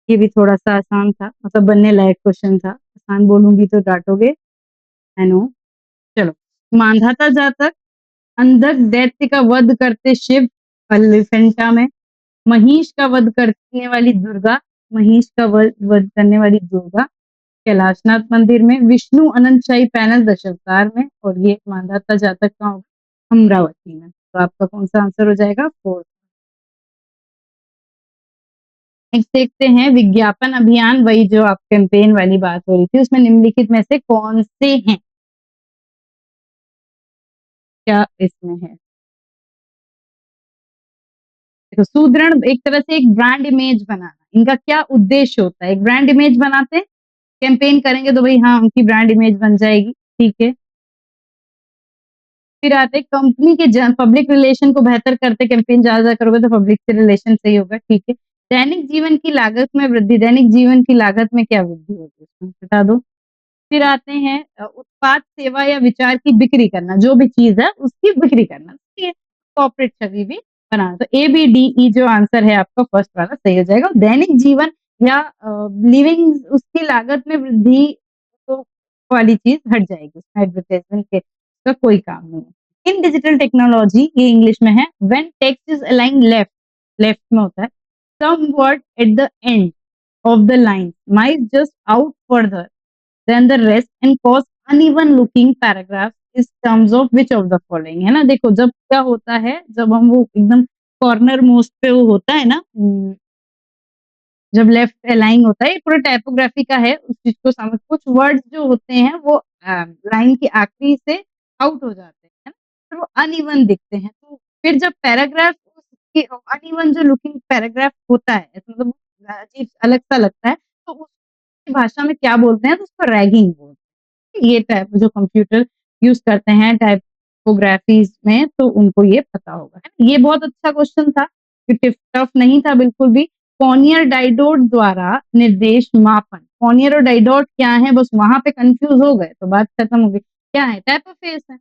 ये भी थोड़ा सा आसान था, मतलब बनने लायक क्वेश्चन था, आसान बोलूंगी तो डांटोगे, है नो। चलो, मांधाता जातक, अंधक दैत्य का वध करते शिव एलिफेंटा में, महिष का वध करने वाली दुर्गा, महिष का वध करने वाली दुर्गा कैलाशनाथ मंदिर में, विष्णु अनंतशाही पैनल दशावतार में, और ये मांधाता जातक का होगा अमरावती में। तो आपका कौन सा आंसर हो जाएगा? फोर्थ। नेक्स्ट देखते हैं विज्ञापन अभियान, वही जो आप कैंपेन वाली बात हो रही थी, उसमें निम्नलिखित में से कौन से हैं? क्या इसमें है? देखो, सुदृढ़ एक तरह से एक ब्रांड इमेज बनाना, इनका क्या उद्देश्य होता है? एक ब्रांड इमेज बनाते हैं, कैंपेन करेंगे तो भई हाँ, उनकी ब्रांड इमेज बन जाएगी, ठीक है। फिर आते हैं कंपनी के पब्लिक रिलेशन को बेहतर करते कैंपेन ज़्यादा करोगे तो पब्लिक से रिलेशन सही होगा, ठीक है। दैनिक जीवन की लागत में वृद्धि, दैनिक जीवन की लागत में क्या वृद्धि होगी इसमें बता दो? फिर आते हैं उत्पाद, सेवा या विचार की बिक्री करना, जो भी चीज़ है उसकी बिक्री करना, ठीक है। कॉर्पोरेट छवि भी बनाना, तो ए, बी, डी, ई जो आंसर है आपका फर्स्ट वाला सही हो जाएगा। दैनिक जीवन या लिविंग उसकी लागत में वृद्धि तो वाली चीज़ हट जाएगी, उसमें एडवर्टाइज़मेंट के का कोई काम नहीं है। इन डिजिटल टेक्नोलॉजी ये इंग्लिश में है, when text is aligned left, left में होता है, some word at the end of the line might just out further than the rest and cause uneven looking paragraph is terms of which of the following, है ना। देखो जब क्या होता है, जब हम वो एकदम कॉर्नर मोस्ट पे वो होता है ना, जब लेफ्ट अलाइन होता है, ये पूरा टाइपोग्राफी का है, उस चीज को समझ, कुछ वर्ड्स जो होते हैं वो लाइन की आखिरी से आउट हो जाते हैं, है ना, फिर वो अनइवन दिखते हैं, तो फिर जब पैराग्राफ अनइवन जो लुकिंग पैराग्राफ होता है, मतलब अजीब अलग सा लगता है, तो उसकी भाषा में क्या बोलते हैं, तो उसको रैगिंग बोलते हैं। ये टाइप जो कंप्यूटर यूज करते हैं टाइपोग्राफीज में, तो उनको ये पता होगा, है ना। ये बहुत अच्छा क्वेश्चन था, टफ नहीं था बिल्कुल भी। कॉनियर डाइडोट द्वारा निर्देश मापन, कॉनियर और डाइडोट क्या है, बस वहां पे कंफ्यूज हो गए तो बात खत्म हो गई। क्या है, टाइपर फेस है,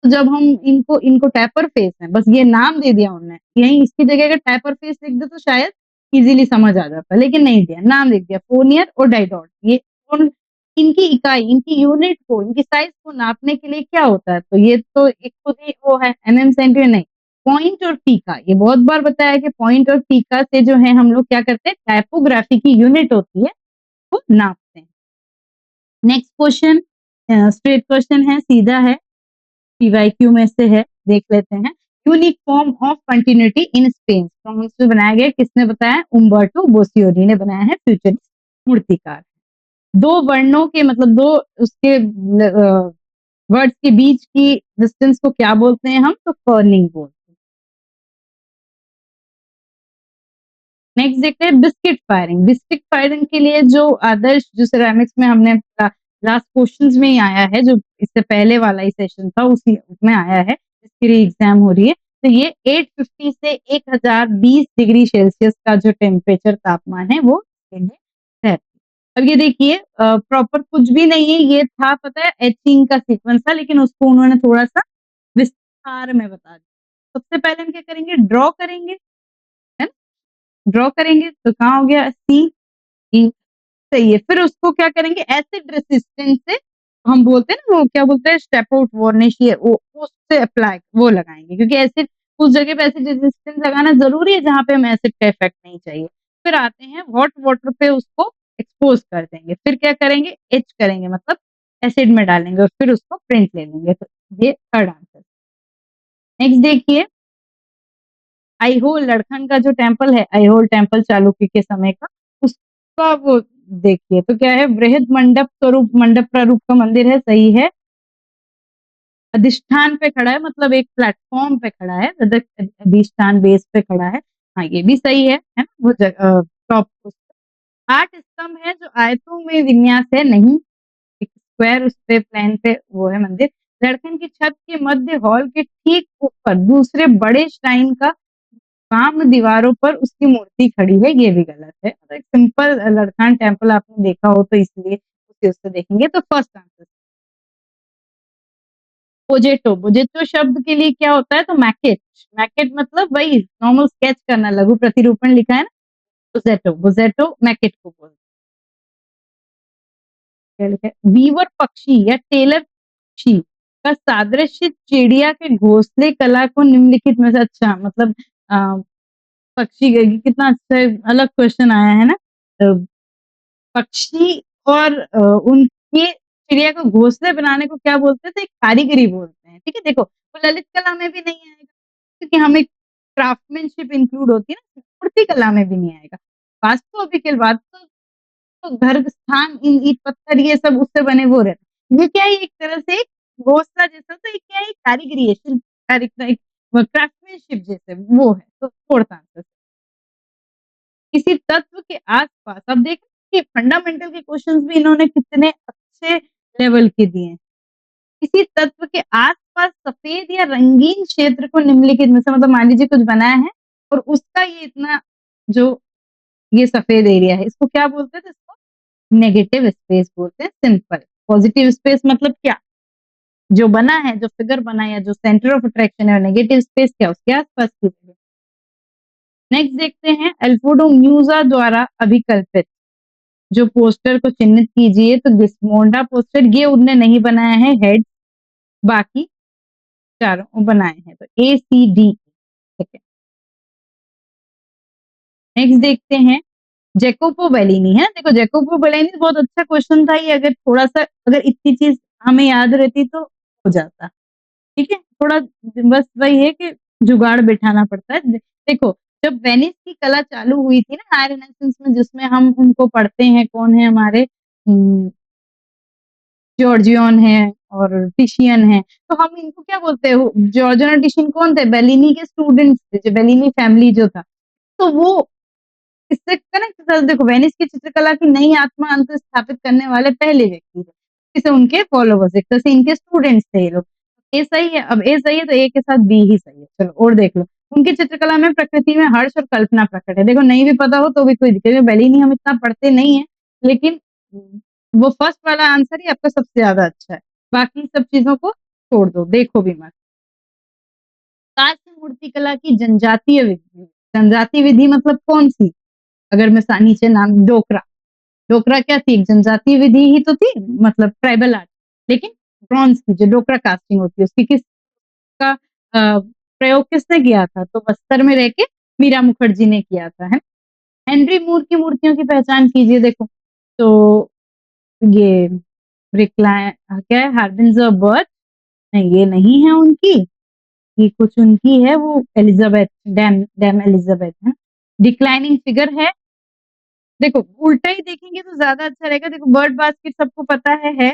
तो जब हम इनको इनको टाइपर फेस है, बस ये नाम दे दिया उन्होंने, यही इसकी जगह अगर टाइपर फेस लिख दे तो शायद इजीली समझ आ जाता, लेकिन नहीं दिया, नाम लिख दिया फोनियर और डाइडोट। ये उन इनकी इकाई, इनकी यूनिट को, इनकी साइज को नापने के लिए क्या होता है, तो ये तो एक खुद ही वो है, एमएम सेंटीमीटर नहीं, पॉइंट और टीका। ये बहुत बार बताया कि पॉइंट और टीका से जो है हम लोग क्या करते हैं, टाइपोग्राफी की यूनिट होती है वो नापते हैं। नेक्स्ट क्वेश्चन स्ट्रेट क्वेश्चन है, सीधा है, पीवाईक्यू में से है, देख लेते हैं। Unique form of continuity in Spain, France में बनाया गया, किसने बताया, उम्बर्टो बोसियोरी ने बनाया है, फ्यूचरिस्ट मूर्तिकार। दो वर्णों के मतलब दो उसके वर्ड्स के बीच की डिस्टेंस को क्या बोलते हैं हम, तो कर्निंग बोलते हैं। नेक्स्ट देखते हैं बिस्किट फायरिंग। बिस्किट फायरिंग के लिए जो आदर्श, जो सिरेमिक्स में हमने लास्ट क्वेश्चंस में ही आया है, जो इससे पहले वाला ही सेशन था उसी में आया है, इसकी री एग्जाम हो रही है, तो ये 850 से 1020 डिग्री सेल्सियस का जो टेम्परेचर तापमान है वो रहता है। अब ये देखिए प्रॉपर कुछ भी नहीं है, ये था पता है एचिंग का सीक्वेंस था, लेकिन उसको उन्होंने थोड़ा सा विस्तार में बता दिया। सबसे पहले हम क्या करेंगे, ड्रॉ करेंगे, है ना, ड्रॉ करेंगे तो कहाँ हो गया, सी ई, सही है। फिर उसको क्या करेंगे, एसिड रेसिस्टेंस से, हम बोलते हैं ना वो क्या बोलते हैं, स्टेप आउट वार्निश, ये वो उससे अप्लाई वो लगाएंगे, क्योंकि एसिड उस जगह पे एसिड रेसिस्टेंस लगाना जरूरी है जहाँ पे हमें एसिड का इफेक्ट नहीं चाहिए। फिर आते हैं हॉट वाटर पे उसको एक्सपोज कर देंगे, फिर क्या करेंगे, एच करेंगे, मतलब एसिड में डालेंगे और फिर उसको प्रिंट ले लेंगे, तो ये थर्ड आंसर। नेक्स्ट देखिए, आईहोल लड़खन का जो टेम्पल है, आईहोल टेम्पल चालुक्य के समय का, उसका वो देखिए, तो क्या है, बृहद मंडप स्वरूप, मंडप प्रारूप का मंदिर है, सही है। अधिष्ठान पे खड़ा है, मतलब एक प्लेटफॉर्म पे खड़ा है, अधिष्ठान बेस पे खड़ा है, हाँ ये भी सही है ना, वो टॉप। आठ स्तंभ है जो आयतों में विन्यास है, नहीं, एक स्क्वायर उस पे प्लान पे वो है मंदिर। लड़कन की छत के मध्य हॉल के ठीक ऊपर दूसरे बड़े श्राइन का वाम दीवारों पर उसकी मूर्ति खड़ी है, ये भी गलत है, तो एक सिंपल लड़कान टेम्पल आपने देखा हो तो इसलिए उसी उससे देखेंगे, तो फर्स्ट आंसर। बोजेटो, बोजेटो शब्द के लिए क्या होता है, तो मैकेट, मैकेट मतलब वही नॉर्मल स्केच करना, लघु प्रतिरूपण लिखा है ना, बोजेटो, बोजेटो मैकेट को बोलते हैं। क्या लिखा है, वीवर पक्षी या टेलर पक्षी का सादृश्य चिड़िया के घोंसले कला को निम्नलिखित में से, अच्छा मतलब पक्षी कितना अच्छा अलग क्वेश्चन आया है ना, पक्षी और उनके चिड़िया को घोंसले बनाने को क्या बोलते हैं, तो एक कारीगरी बोलते हैं, ठीक है। देखो वो ललित कला में भी नहीं आएगा, क्योंकि हमें क्राफ्टमैनशिप इंक्लूड होती है ना, मूर्ति कला में भी नहीं आएगा। वास्तु अभी बात तो घर स्थान इन ईंट पत्थर ये सब उससे बने वो रहते, ये क्या है, एक तरह से एक घोंसला जैसा, तो ये क्या है, कारीगरी है, शिल्प क्राफ्टमैनशिप जैसे वो है, तो फोर्थ आंसर। किसी तत्व के आसपास, अब देख कि फंडामेंटल के क्वेश्चंस भी इन्होंने कितने अच्छे लेवल के दिए हैं। किसी तत्व के आस-पास सफेद या रंगीन क्षेत्र को निम्नलिखित में से मतलब मान लीजिए कुछ बनाया है और उसका ये इतना जो ये सफेद एरिया है, इसको क्या बोलते हैं? तो इसको नेगेटिव स्पेस बोलते हैं, सिंपल। पॉजिटिव स्पेस मतलब क्या? जो बना है, जो फिगर बना है या जो सेंटर ऑफ अट्रैक्शन है और नेगेटिव स्पेस क्या उसके आस-पास की जगह। नेक्स्ट देखते हैं अल्फ्रेडो म्यूजा द्वारा अभिकल्पित जो पोस्टर को चिन्हित कीजिए तो गिस्मोंडा पोस्टर ये उनने नहीं बनाया है, हेड बाकी चारों बनाए हैं, तो ए सी डी। ठीक है, नेक्स्ट देखते हैं जैकोपो बेलिनी है। देखो जैकोपो बेलिनी बहुत अच्छा क्वेश्चन था ये, अगर थोड़ा सा अगर इतनी चीज हमें याद रहती तो हो जाता। ठीक है, थोड़ा बस वही है कि जुगाड़ बिठाना पड़ता है। देखो जब वेनिस की कला चालू हुई थी ना हायर रेनेसांस में, जिसमें हम उनको पढ़ते हैं, कौन है हमारे जॉर्जियन है और टिशियन है, तो हम इनको क्या बोलते हैं? जॉर्जियन और टिशियन कौन थे? बेलिनी के स्टूडेंट्स थे, जो बेलिनी फैमिली जो था, तो वो इससे कनेक्ट था। देखो वेनिस की चित्रकला की नई आत्मा अंत स्थापित करने वाले पहले व्यक्ति थे, जैसे उनके फॉलोवर्स एक तरह से इनके स्टूडेंट्स थे ये लोग। ए सही है, अब ए सही है तो ए के साथ बी ही सही है। चलो और देख लो, उनकी चित्रकला में प्रकृति में हर्ष और कल्पना प्रकट है। देखो नहीं भी पता हो तो भी कोई दिक्कत नहीं, बेलिनी हम इतना पढ़ते नहीं है, लेकिन वो फर्स्ट वाला आंसर ही आपका सबसे ज्यादा अच्छा है, बाकी सब चीजों को छोड़ दो, देखो भी मत। कांस्य मूर्तिकला की जनजातीय विधि, जनजातीय विधि मतलब कौन सी? अगर मैं नीचे नाम डोकरा, डोकरा क्या थी? एक जनजातीय विधि ही तो थी, मतलब ट्राइबल आर्ट, लेकिन ब्रॉन्ज की जो डोकरा कास्टिंग होती है उसकी किसका प्रयोग किसने किया था? तो बस्तर में रह के मीरा मुखर्जी ने किया था, है। हेनरी मूर की मूर्तियों की पहचान कीजिए। देखो तो ये रिक्लाइन क्या है, हार्बिन्स ऑफ बर्थ, नहीं ये नहीं है उनकी, ये कुछ उनकी है, वो एलिजाबेथ डैम डैम एलिजाबेथ है। डिक्लाइनिंग फिगर है, देखो उल्टा ही देखेंगे तो ज्यादा अच्छा रहेगा। देखो बर्ड बास्केट सबको पता है,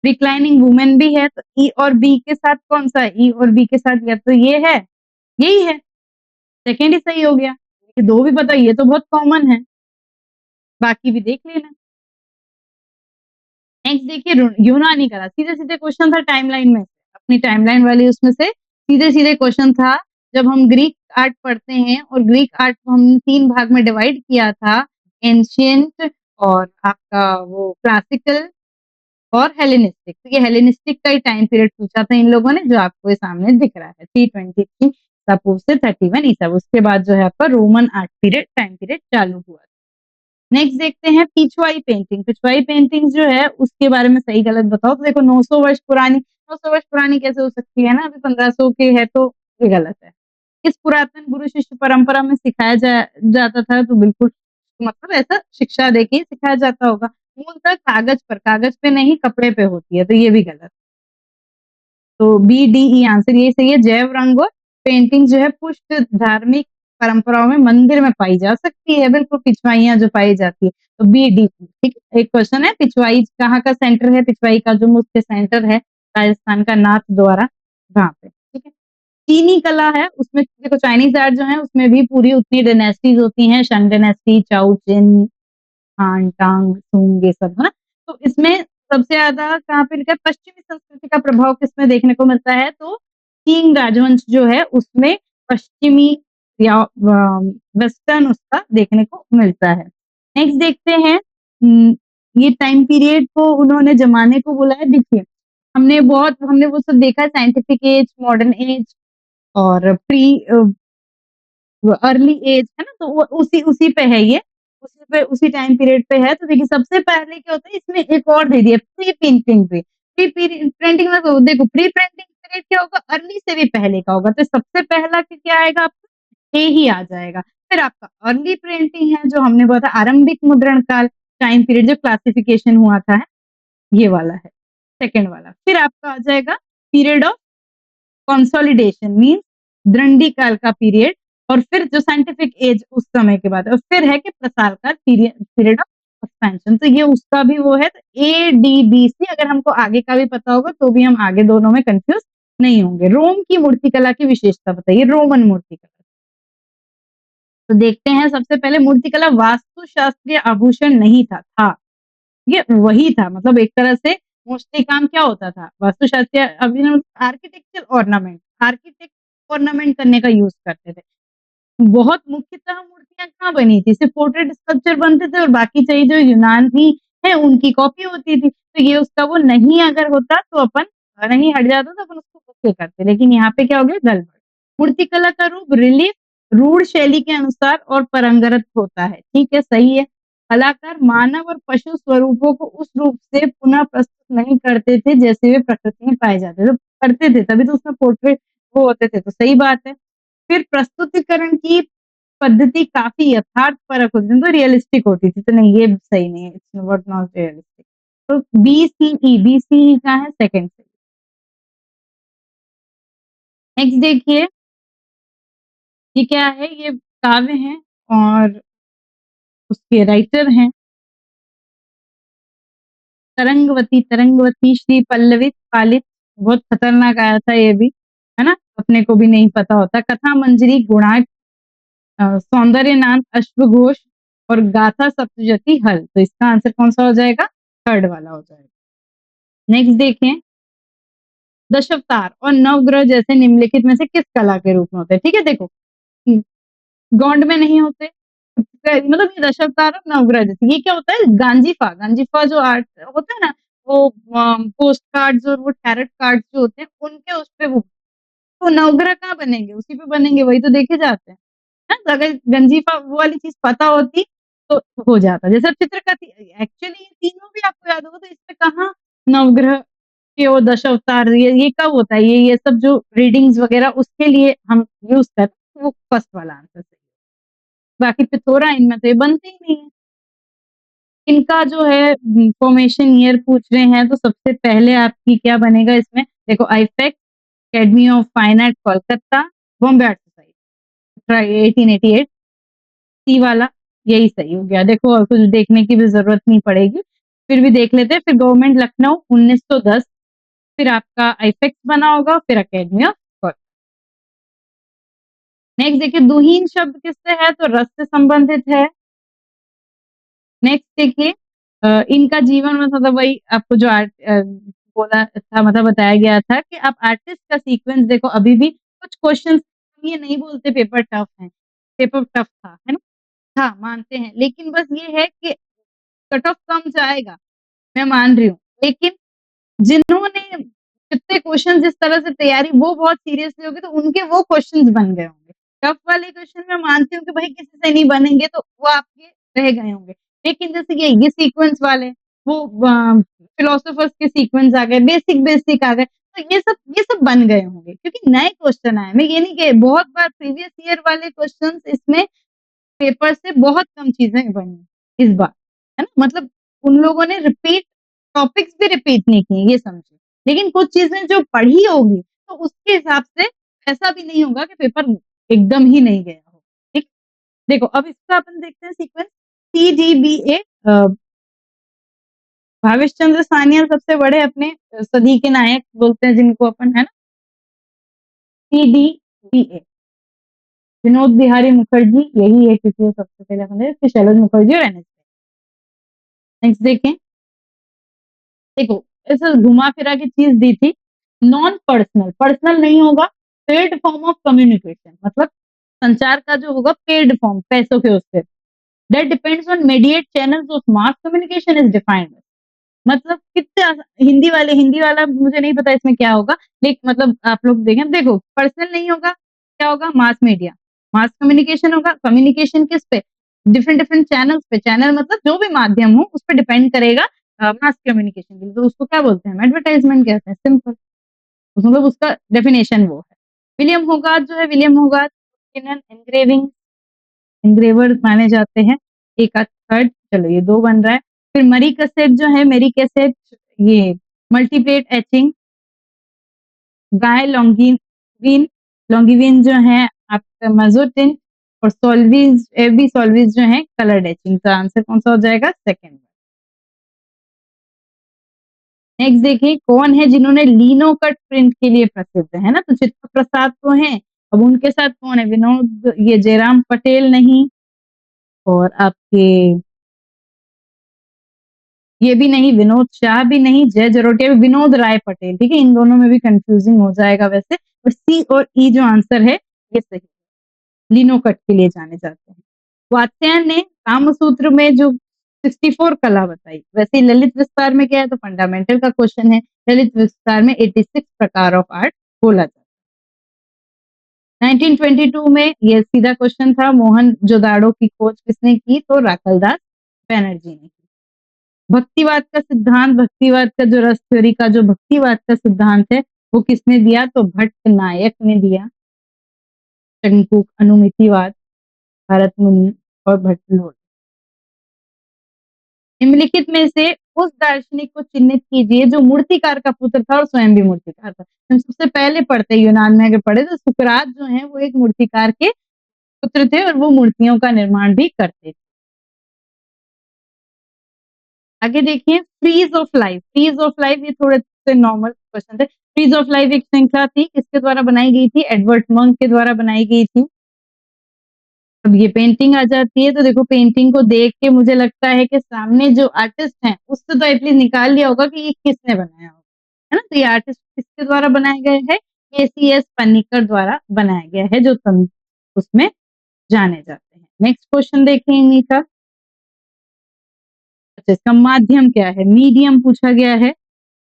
रिक्लाइनिंग वुमेन भी है, तो ई और बी के साथ कौन सा? ई और बी के साथ या तो ये है, यही है, सेकेंड ही सही हो गया। ये दो भी पता, ये तो बहुत कॉमन है, बाकी भी देख लेना। नेक्स्ट देखिए यूनानी कला, सीधे सीधे क्वेश्चन था टाइमलाइन में, अपनी टाइमलाइन वाली उसमें से सीधे सीधे क्वेश्चन था। जब हम ग्रीक आर्ट पढ़ते हैं और ग्रीक आर्ट को हम 3 भाग में डिवाइड किया था, एंशियंट और आपका वो क्लासिकल और हेलेनिस्टिक, तो ये हेलेनिस्टिक का ही टाइम पीरियड पूछा था इन लोगों ने, जो आपको सामने दिख रहा है 323 पूर्व से 31 ईसा। उसके बाद जो है आपका Roman art period time period चालू हुआ। नेक्स्ट देखते हैं पिछवाई पेंटिंग। पिछवाई पेंटिंग जो है उसके बारे में सही गलत बताओ। तो देखो 900 वर्ष पुरानी, 900 वर्ष पुरानी कैसे हो सकती है ना, अभी 1500 के है, तो ये गलत है। इस पुरातन गुरु शिष्य परंपरा में सिखाया जाता था, तो बिल्कुल मतलब ऐसा शिक्षा देके ही सिखाया जाता होगा। मूलतः कागज पे नहीं कपड़े पे होती है, तो ये भी गलत। तो बी डी ई आंसर यही सही है। जैव रंग और पेंटिंग जो है पुष्ट धार्मिक परंपराओं में मंदिर में पाई जा सकती है, बिल्कुल पिछवाइयां जो पाई जाती है, तो बी डी। ठीक, एक क्वेश्चन है पिछवाई कहाँ का सेंटर है? पिछवाई का जो मुख्य सेंटर है राजस्थान का नाथ द्वारा, वहां पे। ठीक है, चीनी कला है, उसमें देखो चाइनीज आर्ट जो है उसमें भी पूरी उतनी डायनेस्टीज होती हैं, शंग डायनेस्टी, चाउ चिन, हान टांग सूंग, ये सब है ना। तो इसमें सबसे ज्यादा कहाँ पे लिखा है? पश्चिमी संस्कृति का प्रभाव किसमें देखने को मिलता है? तो किंग राजवंश जो है उसमें पश्चिमी या वेस्टर्न उसका देखने को मिलता है। नेक्स्ट देखते हैं ये टाइम पीरियड को उन्होंने जमाने को बोला है। देखिए हमने वो सब देखा है, साइंटिफिक एज, मॉडर्न एज और प्री अर्ली एज, है ना, तो वो उसी उसी पे है ये, उसी पे उसी टाइम पीरियड पे है। तो देखिए सबसे पहले क्या होता है इसमें एक और दे दिया प्री प्रिंटिंग पे, प्री प्रिंटिंग में तो देखो प्री प्रिंटिंग पीरियड क्या होगा? अर्ली से भी पहले का होगा, तो सबसे पहला क्या आएगा आपका? ए ही आ जाएगा। फिर आपका अर्ली प्रिंटिंग है जो हमने बोला था आरंभिक मुद्रण काल टाइम पीरियड जो क्लासिफिकेशन हुआ था, ये वाला है सेकेंड वाला। फिर आपका आ जाएगा पीरियड ऑफ कंसोलिडेशन मीन्स दृढ़ी काल का पीरियड, और फिर जो साइंटिफिक एज उस समय के बाद, और फिर है कि प्रसार काल पीरियड ऑफ एक्सपेंशन। तो ये उसका भी वो है, तो ए डी बी सी अगर हमको आगे का भी पता होगा तो भी हम आगे दोनों में कंफ्यूज नहीं होंगे। रोम की मूर्तिकला की विशेषता बताइए, रोमन मूर्तिकला। तो देखते हैं सबसे पहले मूर्तिकला वास्तुशास्त्रीय आभूषण नहीं था। ये वही था, मतलब एक तरह से मोस्टली काम क्या होता था, वास्तुशास्त्रीय अभिनव आर्किटेक्चरल ऑर्नामेंट, आर्किटेक्ट ऑर्नामेंट करने का यूज़ करते थे। बहुत मुख्यतः मूर्तियाँ कहाँ बनी थी, सिर्फ़ पोर्ट्रेट स्कल्पचर बनते थे और बाकी चाहिए जो यूनानी है उनकी कॉपी होती थी। तो ये उसका वो नहीं अगर होता तो अपन नहीं हट जाता तो अपन उसको ओके करते। लेकिन यहाँ पे क्या हो गया, गड़बड़। मूर्तिकला का रूप रिलीफ रूढ़ शैली के अनुसार और परंगत होता है। ठीक है, सही है। कलाकार मानव और पशु स्वरूपों को उस रूप से पुनः प्रस्तुत नहीं करते थे जैसे वे प्रकृति में पाए जाते थे। तो करते थे तभी तो उसमें पोर्ट्रेट वो होते थे, तो सही बात है। फिर प्रस्तुतिकरण की पद्धति काफ़ी यथार्थपरक होती थी, तो रियलिस्टिक होती थी, तो नहीं ये सही नहीं है, इट्स व्हाट नॉट रियलिस्टिक। तो बीसीई क्या है, सेकंड से। नेक्स्ट देखिए, ये क्या है, ये काव्य हैं और उसके राइटर हैं तरंगवती श्री पल्लवित पालित। बहुत खतरनाक आया था ये भी, है ना? अपने को भी नहीं पता होता। कथा मंजरी गुणाढ्य, सौंदर्यनाथ अश्वघोष और गाथा सप्तशती हल। तो इसका आंसर कौन सा हो जाएगा, थर्ड वाला हो जाएगा। नेक्स्ट देखें, दशावतार और नवग्रह जैसे निम्नलिखित में से किस कला के रूप में होते हैं? ठीक है, देखो गौंड में नहीं होते, मतलब ये दशावतार और नवग्रह जैसे, ये क्या होता है, गांजीफा जो आर्ट होता है ना, वो पोस्ट कार्ड्स और वो टैरोट कार्ड्स जो होते हैं उनके उस पे वो, तो नवग्रह कहाँ बनेंगे, उसी पे बनेंगे, वही तो देखे जाते हैं। है ना? तो अगर गंजीफा वो वाली चीज पता होती तो हो जाता। जैसे अब चित्रकथी, एक्चुअली ये तीनों भी आपको याद होगा, तो इसमें कहाँ नवग्रह के वो दशावतार, ये कब होता है, ये सब जो रीडिंग्स वगैरह उसके लिए हम यूज करते हैं, वो फर्स्ट वाला आंसर सही है। बाकी पिथोरा इनमें तो ये बनते ही नहीं है। इनका जो है फॉर्मेशन ईयर पूछ रहे हैं, तो सबसे पहले आपकी क्या बनेगा इसमें, देखो AIFACS, academy of fine art Kolkata, Bombay art society 1888, C वाला यही सही हो गया। देखो और कुछ देखने की भी जरूरत नहीं पड़ेगी, फिर भी देख लेते हैं। फिर गवर्नमेंट लखनऊ 1910, फिर आपका आईफेक्स बना होगा, फिर अकेडमी ऑफ कोलकाता। नेक्स्ट देखिए, दुहीन शब्द किससे है, तो रस से संबंधित है। नेक्स्ट देखिए, इनका जीवन में मतलब वही आपको जो आर्ट बोला था, मतलब बताया गया था कि आप आर्टिस्ट का सीक्वेंस देखो, अभी भी कुछ क्वेश्चन ये नहीं बोलते पेपर टफ है, पेपर टफ था, है ना? हाँ मानते हैं, लेकिन बस ये है कि कट ऑफ कम जाएगा, मैं मान रही हूँ, लेकिन जिन्होंने जितने क्वेश्चन जिस तरह से तैयारी वो बहुत सीरियसली होगी, तो उनके वो क्वेश्चन बन गए होंगे। टफ वाले क्वेश्चन मैं मानती हूँ कि भाई किसी से नहीं बनेंगे, तो वो आपके रह गए होंगे। लेकिन जैसे ये सीक्वेंस वाले, वो फिलोसोफर्स के सीक्वेंस आ गए, बेसिक बेसिक आ गए, तो ये सब बन गए होंगे क्योंकि नए क्वेश्चन आए। मैं ये नहीं कह, बहुत बार प्रीवियस ईयर वाले क्वेश्चन इसमें पेपर से बहुत कम चीजें बनी इस बार, है ना? मतलब उन लोगों ने रिपीट टॉपिक्स भी रिपीट नहीं किए, ये समझिए। लेकिन कुछ चीजें जो पढ़ी होगी तो उसके हिसाब से ऐसा भी नहीं होगा कि पेपर एकदम ही नहीं गया हो। ठीक, देखो अब इसका अपन देखते हैं सीक्वेंस। CDBA, भावेश चंद्र सान्याल सबसे बड़े अपने सदी के नायक बोलते हैं जिनको अपन, है ना? CDBA, विनोद बिहारी मुखर्जी, यही है क्योंकि वो सबसे पहले अपने, फिर शैलेंद्र मुखर्जी और NS। नेक्स्ट देखें, देखो ऐसे घुमा फिरा की चीज दी थी, नॉन पर्सनल, पर्सनल नहीं होगा, पेड फॉर्म ऑफ कम्युनिकेशन, मतलब संचार का जो होगा पेड फॉर्म, पैसों के उससे, that depends on mediate channels of mass communication is defined. मतलब कितने हिंदी वाला मुझे नहीं पता इसमें क्या होगा, लेकिन मतलब आप लोग देखें, देखो पर्सनल नहीं होगा, क्या होगा, मास मीडिया, मास कम्युनिकेशन होगा, कम्युनिकेशन किस पे, डिफरेंट डिफरेंट चैनल्स पे, चैनल मतलब जो भी माध्यम हो उस पर डिपेंड करेगा मास कम्युनिकेशन के लिए, तो उसको क्या बोलते हैं, एडवर्टाइजमेंट कहते हैं, सिंपल। मतलब उसका डेफिनेशन वो है। विलियम होगार्थ जो है, विलियम होगार्थ एनग्रेविंग एनग्रेवर माने जाते हैं, एक थर्ड, चलो ये दो बन रहा है। फिर मरी कैसेट जो है, मेरी कैसेट, ये मल्टीप्लेट एचिंग, गाय लॉन्गिविन, लॉन्गिविन जो है आपका मजोटिन, और सोल्वीज एबी सोल्वीज जो है कलर एचिंग। का आंसर कौन सा हो जाएगा, सेकंड। नेक्स्ट देखिए, कौन है जिन्होंने लिनो कट प्रिंट के लिए प्रसिद्ध है ना, तो चित्र प्रसाद तो है, अब उनके साथ कौन है? विनोद, ये जयराम पटेल नहीं, और आपके ये भी नहीं, विनोद शाह भी नहीं, जय जरोटिया भी, विनोद राय पटेल, ठीक है? इन दोनों में भी कंफ्यूजिंग हो जाएगा वैसे, और सी और ई जो आंसर है ये सही, लिनोकट के लिए जाने जाते हैं। वात्स्यायन ने कामसूत्र में जो 64 कला बताई, वैसे ही ललित विस्तार में क्या है? तो फंडामेंटल का क्वेश्चन है, ललित विस्तार में 86 प्रकार ऑफ आर्ट बोला जाता है। 1922 में ये सीधा क्वेश्चन था, मोहनजोदाड़ो की खोज किसने की? तो राखलदास बैनर्जी ने की। भक्तिवाद का सिद्धांत, भक्तिवाद का जो रस थ्योरी का जो भक्तिवाद का सिद्धांत है वो किसने दिया? तो भट्ट नायक ने दिया। टंकुक, अनुमितिवाद, भरत मुनि और भट्टलोड। निम्नलिखित में से उस दार्शनिक को चिन्हित कीजिए जो मूर्तिकार का पुत्र था और स्वयं भी मूर्तिकार था। हम सबसे पहले पढ़ते यूनान में अगर पढ़े तो सुकरात जो है वो एक मूर्तिकार के पुत्र थे और वो मूर्तियों का निर्माण भी करते थे। आगे देखिए, frieze of life. Frieze of life ये थोड़े से नॉर्मल क्वेश्चन थे। फ्रीज ऑफ लाइफ एक श्रृंखला थी, किसके द्वारा बनाई गई थी? एडवर्ड मंक के द्वारा बनाई गई थी। अब ये पेंटिंग आ जाती है तो देखो, पेंटिंग को देख के मुझे लगता है कि सामने जो आर्टिस्ट हैं उससे तो एटलीस्ट निकाल लिया होगा कि ये किसने बनाया होगा, है ना? तो ये आर्टिस्ट किसके द्वारा बनाए गए हैं? KCS पन्नीकर द्वारा बनाया गया है, जो उसमें जाने जाते हैं। नेक्स्ट क्वेश्चन देखें इन्हीं का। अच्छा, इसका माध्यम क्या है? मीडियम पूछा गया है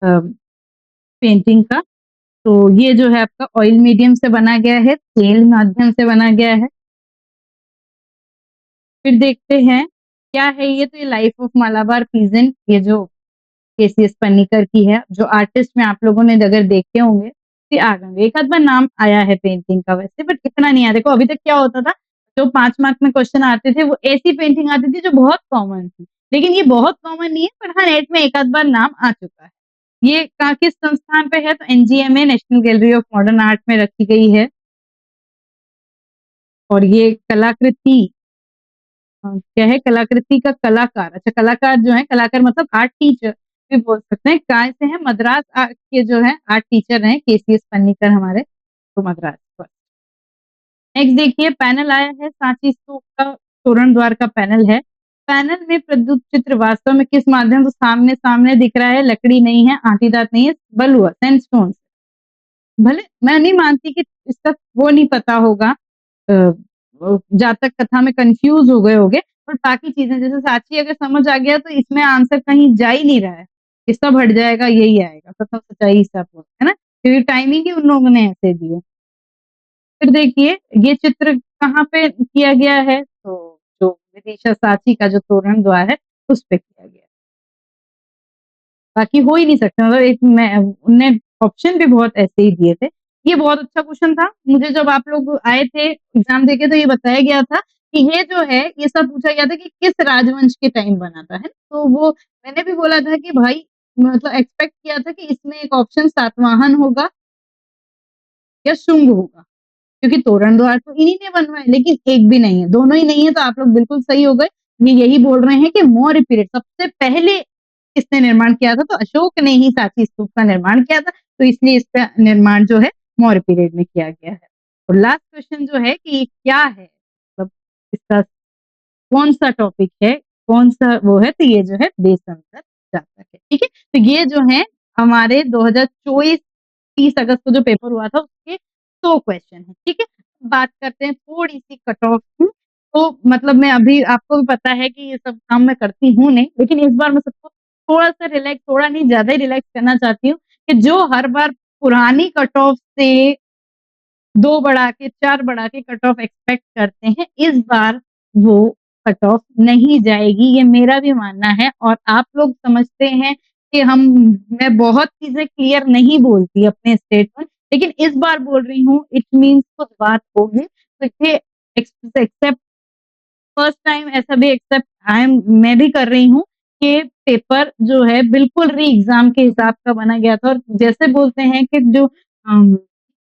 पेंटिंग का। तो ये जो है आपका ऑयल मीडियम से बना गया है, तेल माध्यम से बना गया है। फिर देखते हैं क्या है ये, तो ये लाइफ ऑफ मालाबार पीजेंट, ये जो KCS पन्नीकर की है, जो आर्टिस्ट में आप लोगों ने अगर देखे होंगे तो आ गए, एक आध बार नाम आया है पेंटिंग का वैसे, बट इतना नहीं आया। देखो अभी तक क्या होता था, जो 5 मार्क में क्वेश्चन आते थे वो ऐसी पेंटिंग आती थी जो बहुत कॉमन थी, लेकिन ये बहुत कॉमन नहीं है, पर हाँ नेट में एक आध बार नाम आ चुका है। ये किस संस्थान पे है? तो NGMA, national gallery of modern art में रखी गई है। और ये कलाकृति क्या है? कलाकृति का कलाकार, अच्छा कलाकार जो है, कलाकार मतलब आर्ट टीचर भी बोल सकते हैं। कहाँ से है? मद्रास के जो है आर्ट टीचर हैं KCS पन्नीकर हमारे, तो मद्रास पर। नेक्स्ट देखिए, पैनल आया है, सांची स्तूप का तोरण द्वार का पैनल है। पैनल में प्रदत्त चित्र वास्तव में किस माध्यम से सामने सामने दिख रहा है? लकड़ी नहीं है, आंटीदात नहीं है, बलुआ सैंडस्टोन। भले मैं नहीं मानती कि इसका वो नहीं पता होगा, जातक कथा में कंफ्यूज हो गए होगे, पर बाकी चीजें जैसे साक्षी अगर समझ आ गया तो इसमें आंसर कहीं जा ही नहीं रहा है, ये सब हट जाएगा, यही आएगा प्रथम सच्चाई सब, है ना? क्योंकि टाइमिंग ही उन लोगों ने ऐसे दी है। फिर देखिए, ये चित्र कहाँ पे किया गया है? तो जो विदिशा साची का जो तोरण द्वार है उस पे किया गया, बाकी हो ही नहीं सकता। मतलब एक मैं उनने ऑप्शन भी बहुत ऐसे ही दिए थे। ये बहुत अच्छा क्वेश्चन था, मुझे जब आप लोग आए थे एग्जाम देके तो ये बताया गया था कि ये जो है ये सब पूछा गया था कि किस राजवंश के टाइम बना था, है? तो वो मैंने भी बोला था कि भाई मतलब एक्सपेक्ट किया था कि इसमें एक ऑप्शन सातवाहन होगा या शुंग होगा, क्योंकि तोरण द्वार तो इन्हीं ने बनवाए, लेकिन एक भी नहीं है, दोनों ही नहीं है, तो आप लोग बिल्कुल सही हो गए। ये यही बोल रहे हैं कि मौर्य पीरियड सबसे पहले किसने निर्माण किया था? तो अशोक ने ही सांची स्तूप का निर्माण किया था, तो इसलिए इसका निर्माण जो है मौर्य पीरियड में किया गया है। और लास्ट क्वेश्चन जो है कि ये क्या है, मतलब इसका कौन सा टॉपिक है, कौन सा वो है? तो ये जो है देशांतर जातक है, ठीक है? तो ये जो है हमारे 2024 30 अगस्त को जो पेपर हुआ था उसके 100 क्वेश्चन है, ठीक है? बात करते हैं थोड़ी सी कट ऑफ की। तो मतलब मैं अभी आपको भी पता है कि ये सब काम मैं करती हूँ नहीं, लेकिन इस बार मैं सबको थोड़ा सा रिलैक्स, थोड़ा नहीं ज्यादा ही रिलैक्स करना चाहती हूँ कि जो हर बार पुरानी कट ऑफ से 2 बढ़ा के 4 बढ़ा के कट ऑफ एक्सपेक्ट करते हैं, इस बार वो कट ऑफ नहीं जाएगी, ये मेरा भी मानना है। और आप लोग समझते हैं कि मैं बहुत चीजें क्लियर नहीं बोलती अपने स्टेटमेंट, लेकिन इस बार बोल रही हूँ, इट मीन्स कुछ बात होगी, तो ये एक्सेप्ट फर्स्ट टाइम ऐसा भी एक्सेप्ट मैं भी कर रही हूँ कि पेपर जो है बिल्कुल री एग्जाम के हिसाब का बना गया था, और जैसे बोलते हैं कि जो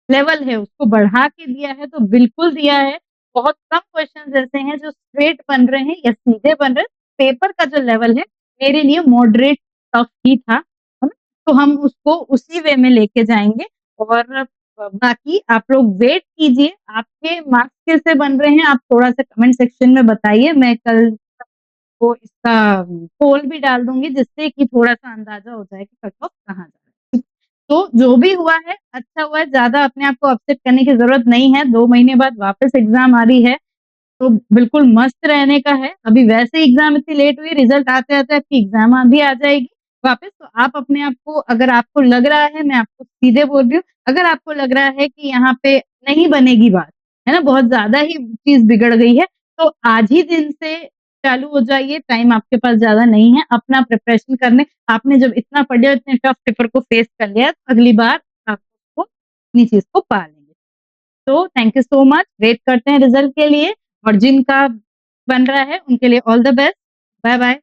लेवल है उसको बढ़ा के दिया है, तो बिल्कुल दिया है। बहुत कम क्वेश्चन ऐसे हैं जो स्ट्रेट बन रहे हैं या सीधे बन रहे हैं। पेपर का जो लेवल है मेरे लिए मॉडरेट टफ ही था, है ना? तो हम उसको उसी वे में लेके जाएंगे। और बाकी आप लोग वेट कीजिए, आपके मार्क्स कैसे बन रहे हैं, आप थोड़ा-सा कमेंट सेक्शन में बताइए, मैं कल को इसका पोल भी डाल दूँगी जिससे कि थोड़ा-सा अंदाज़ा हो जाए कि कट ऑफ कहाँ जा रहा है। तो जो भी हुआ है, अच्छा हुआ है, ज़्यादा अपने आप को अपसेट करने की ज़रूरत नहीं है, 2 महीने बाद वापस एग्ज़ाम आ रही है, तो बिल्कुल मस्त रहने का है। अभी वैसे ही एग्ज़ाम इतनी लेट हुई, रिज़ल्ट आते-आते आपकी एग्ज़ाम भी आ जाएगी वापस, तो आप अपने आप को अगर आपको लग रहा है, मैं आपको सीधे बोल रही हूँ, अगर आपको लग रहा है कि यहाँ पे नहीं बनेगी बात, है ना? बहुत ज़्यादा ही चीज़ बिगड़ गई है, तो आज ही दिन से चालू हो जाइए, टाइम आपके पास ज़्यादा नहीं है, अपना प्रिपरेशन करने आपने जब इतना पढ़ लिया, इतने टफ पेपर को फेस कर लिया, तो अगली बार आप उसको अपनी चीज़ को पा लेंगे। तो thank you so much, wait करते हैं रिज़ल्ट के लिए और जिनका बन रहा है, उनके लिए ऑल द बेस्ट। बाय-बाय।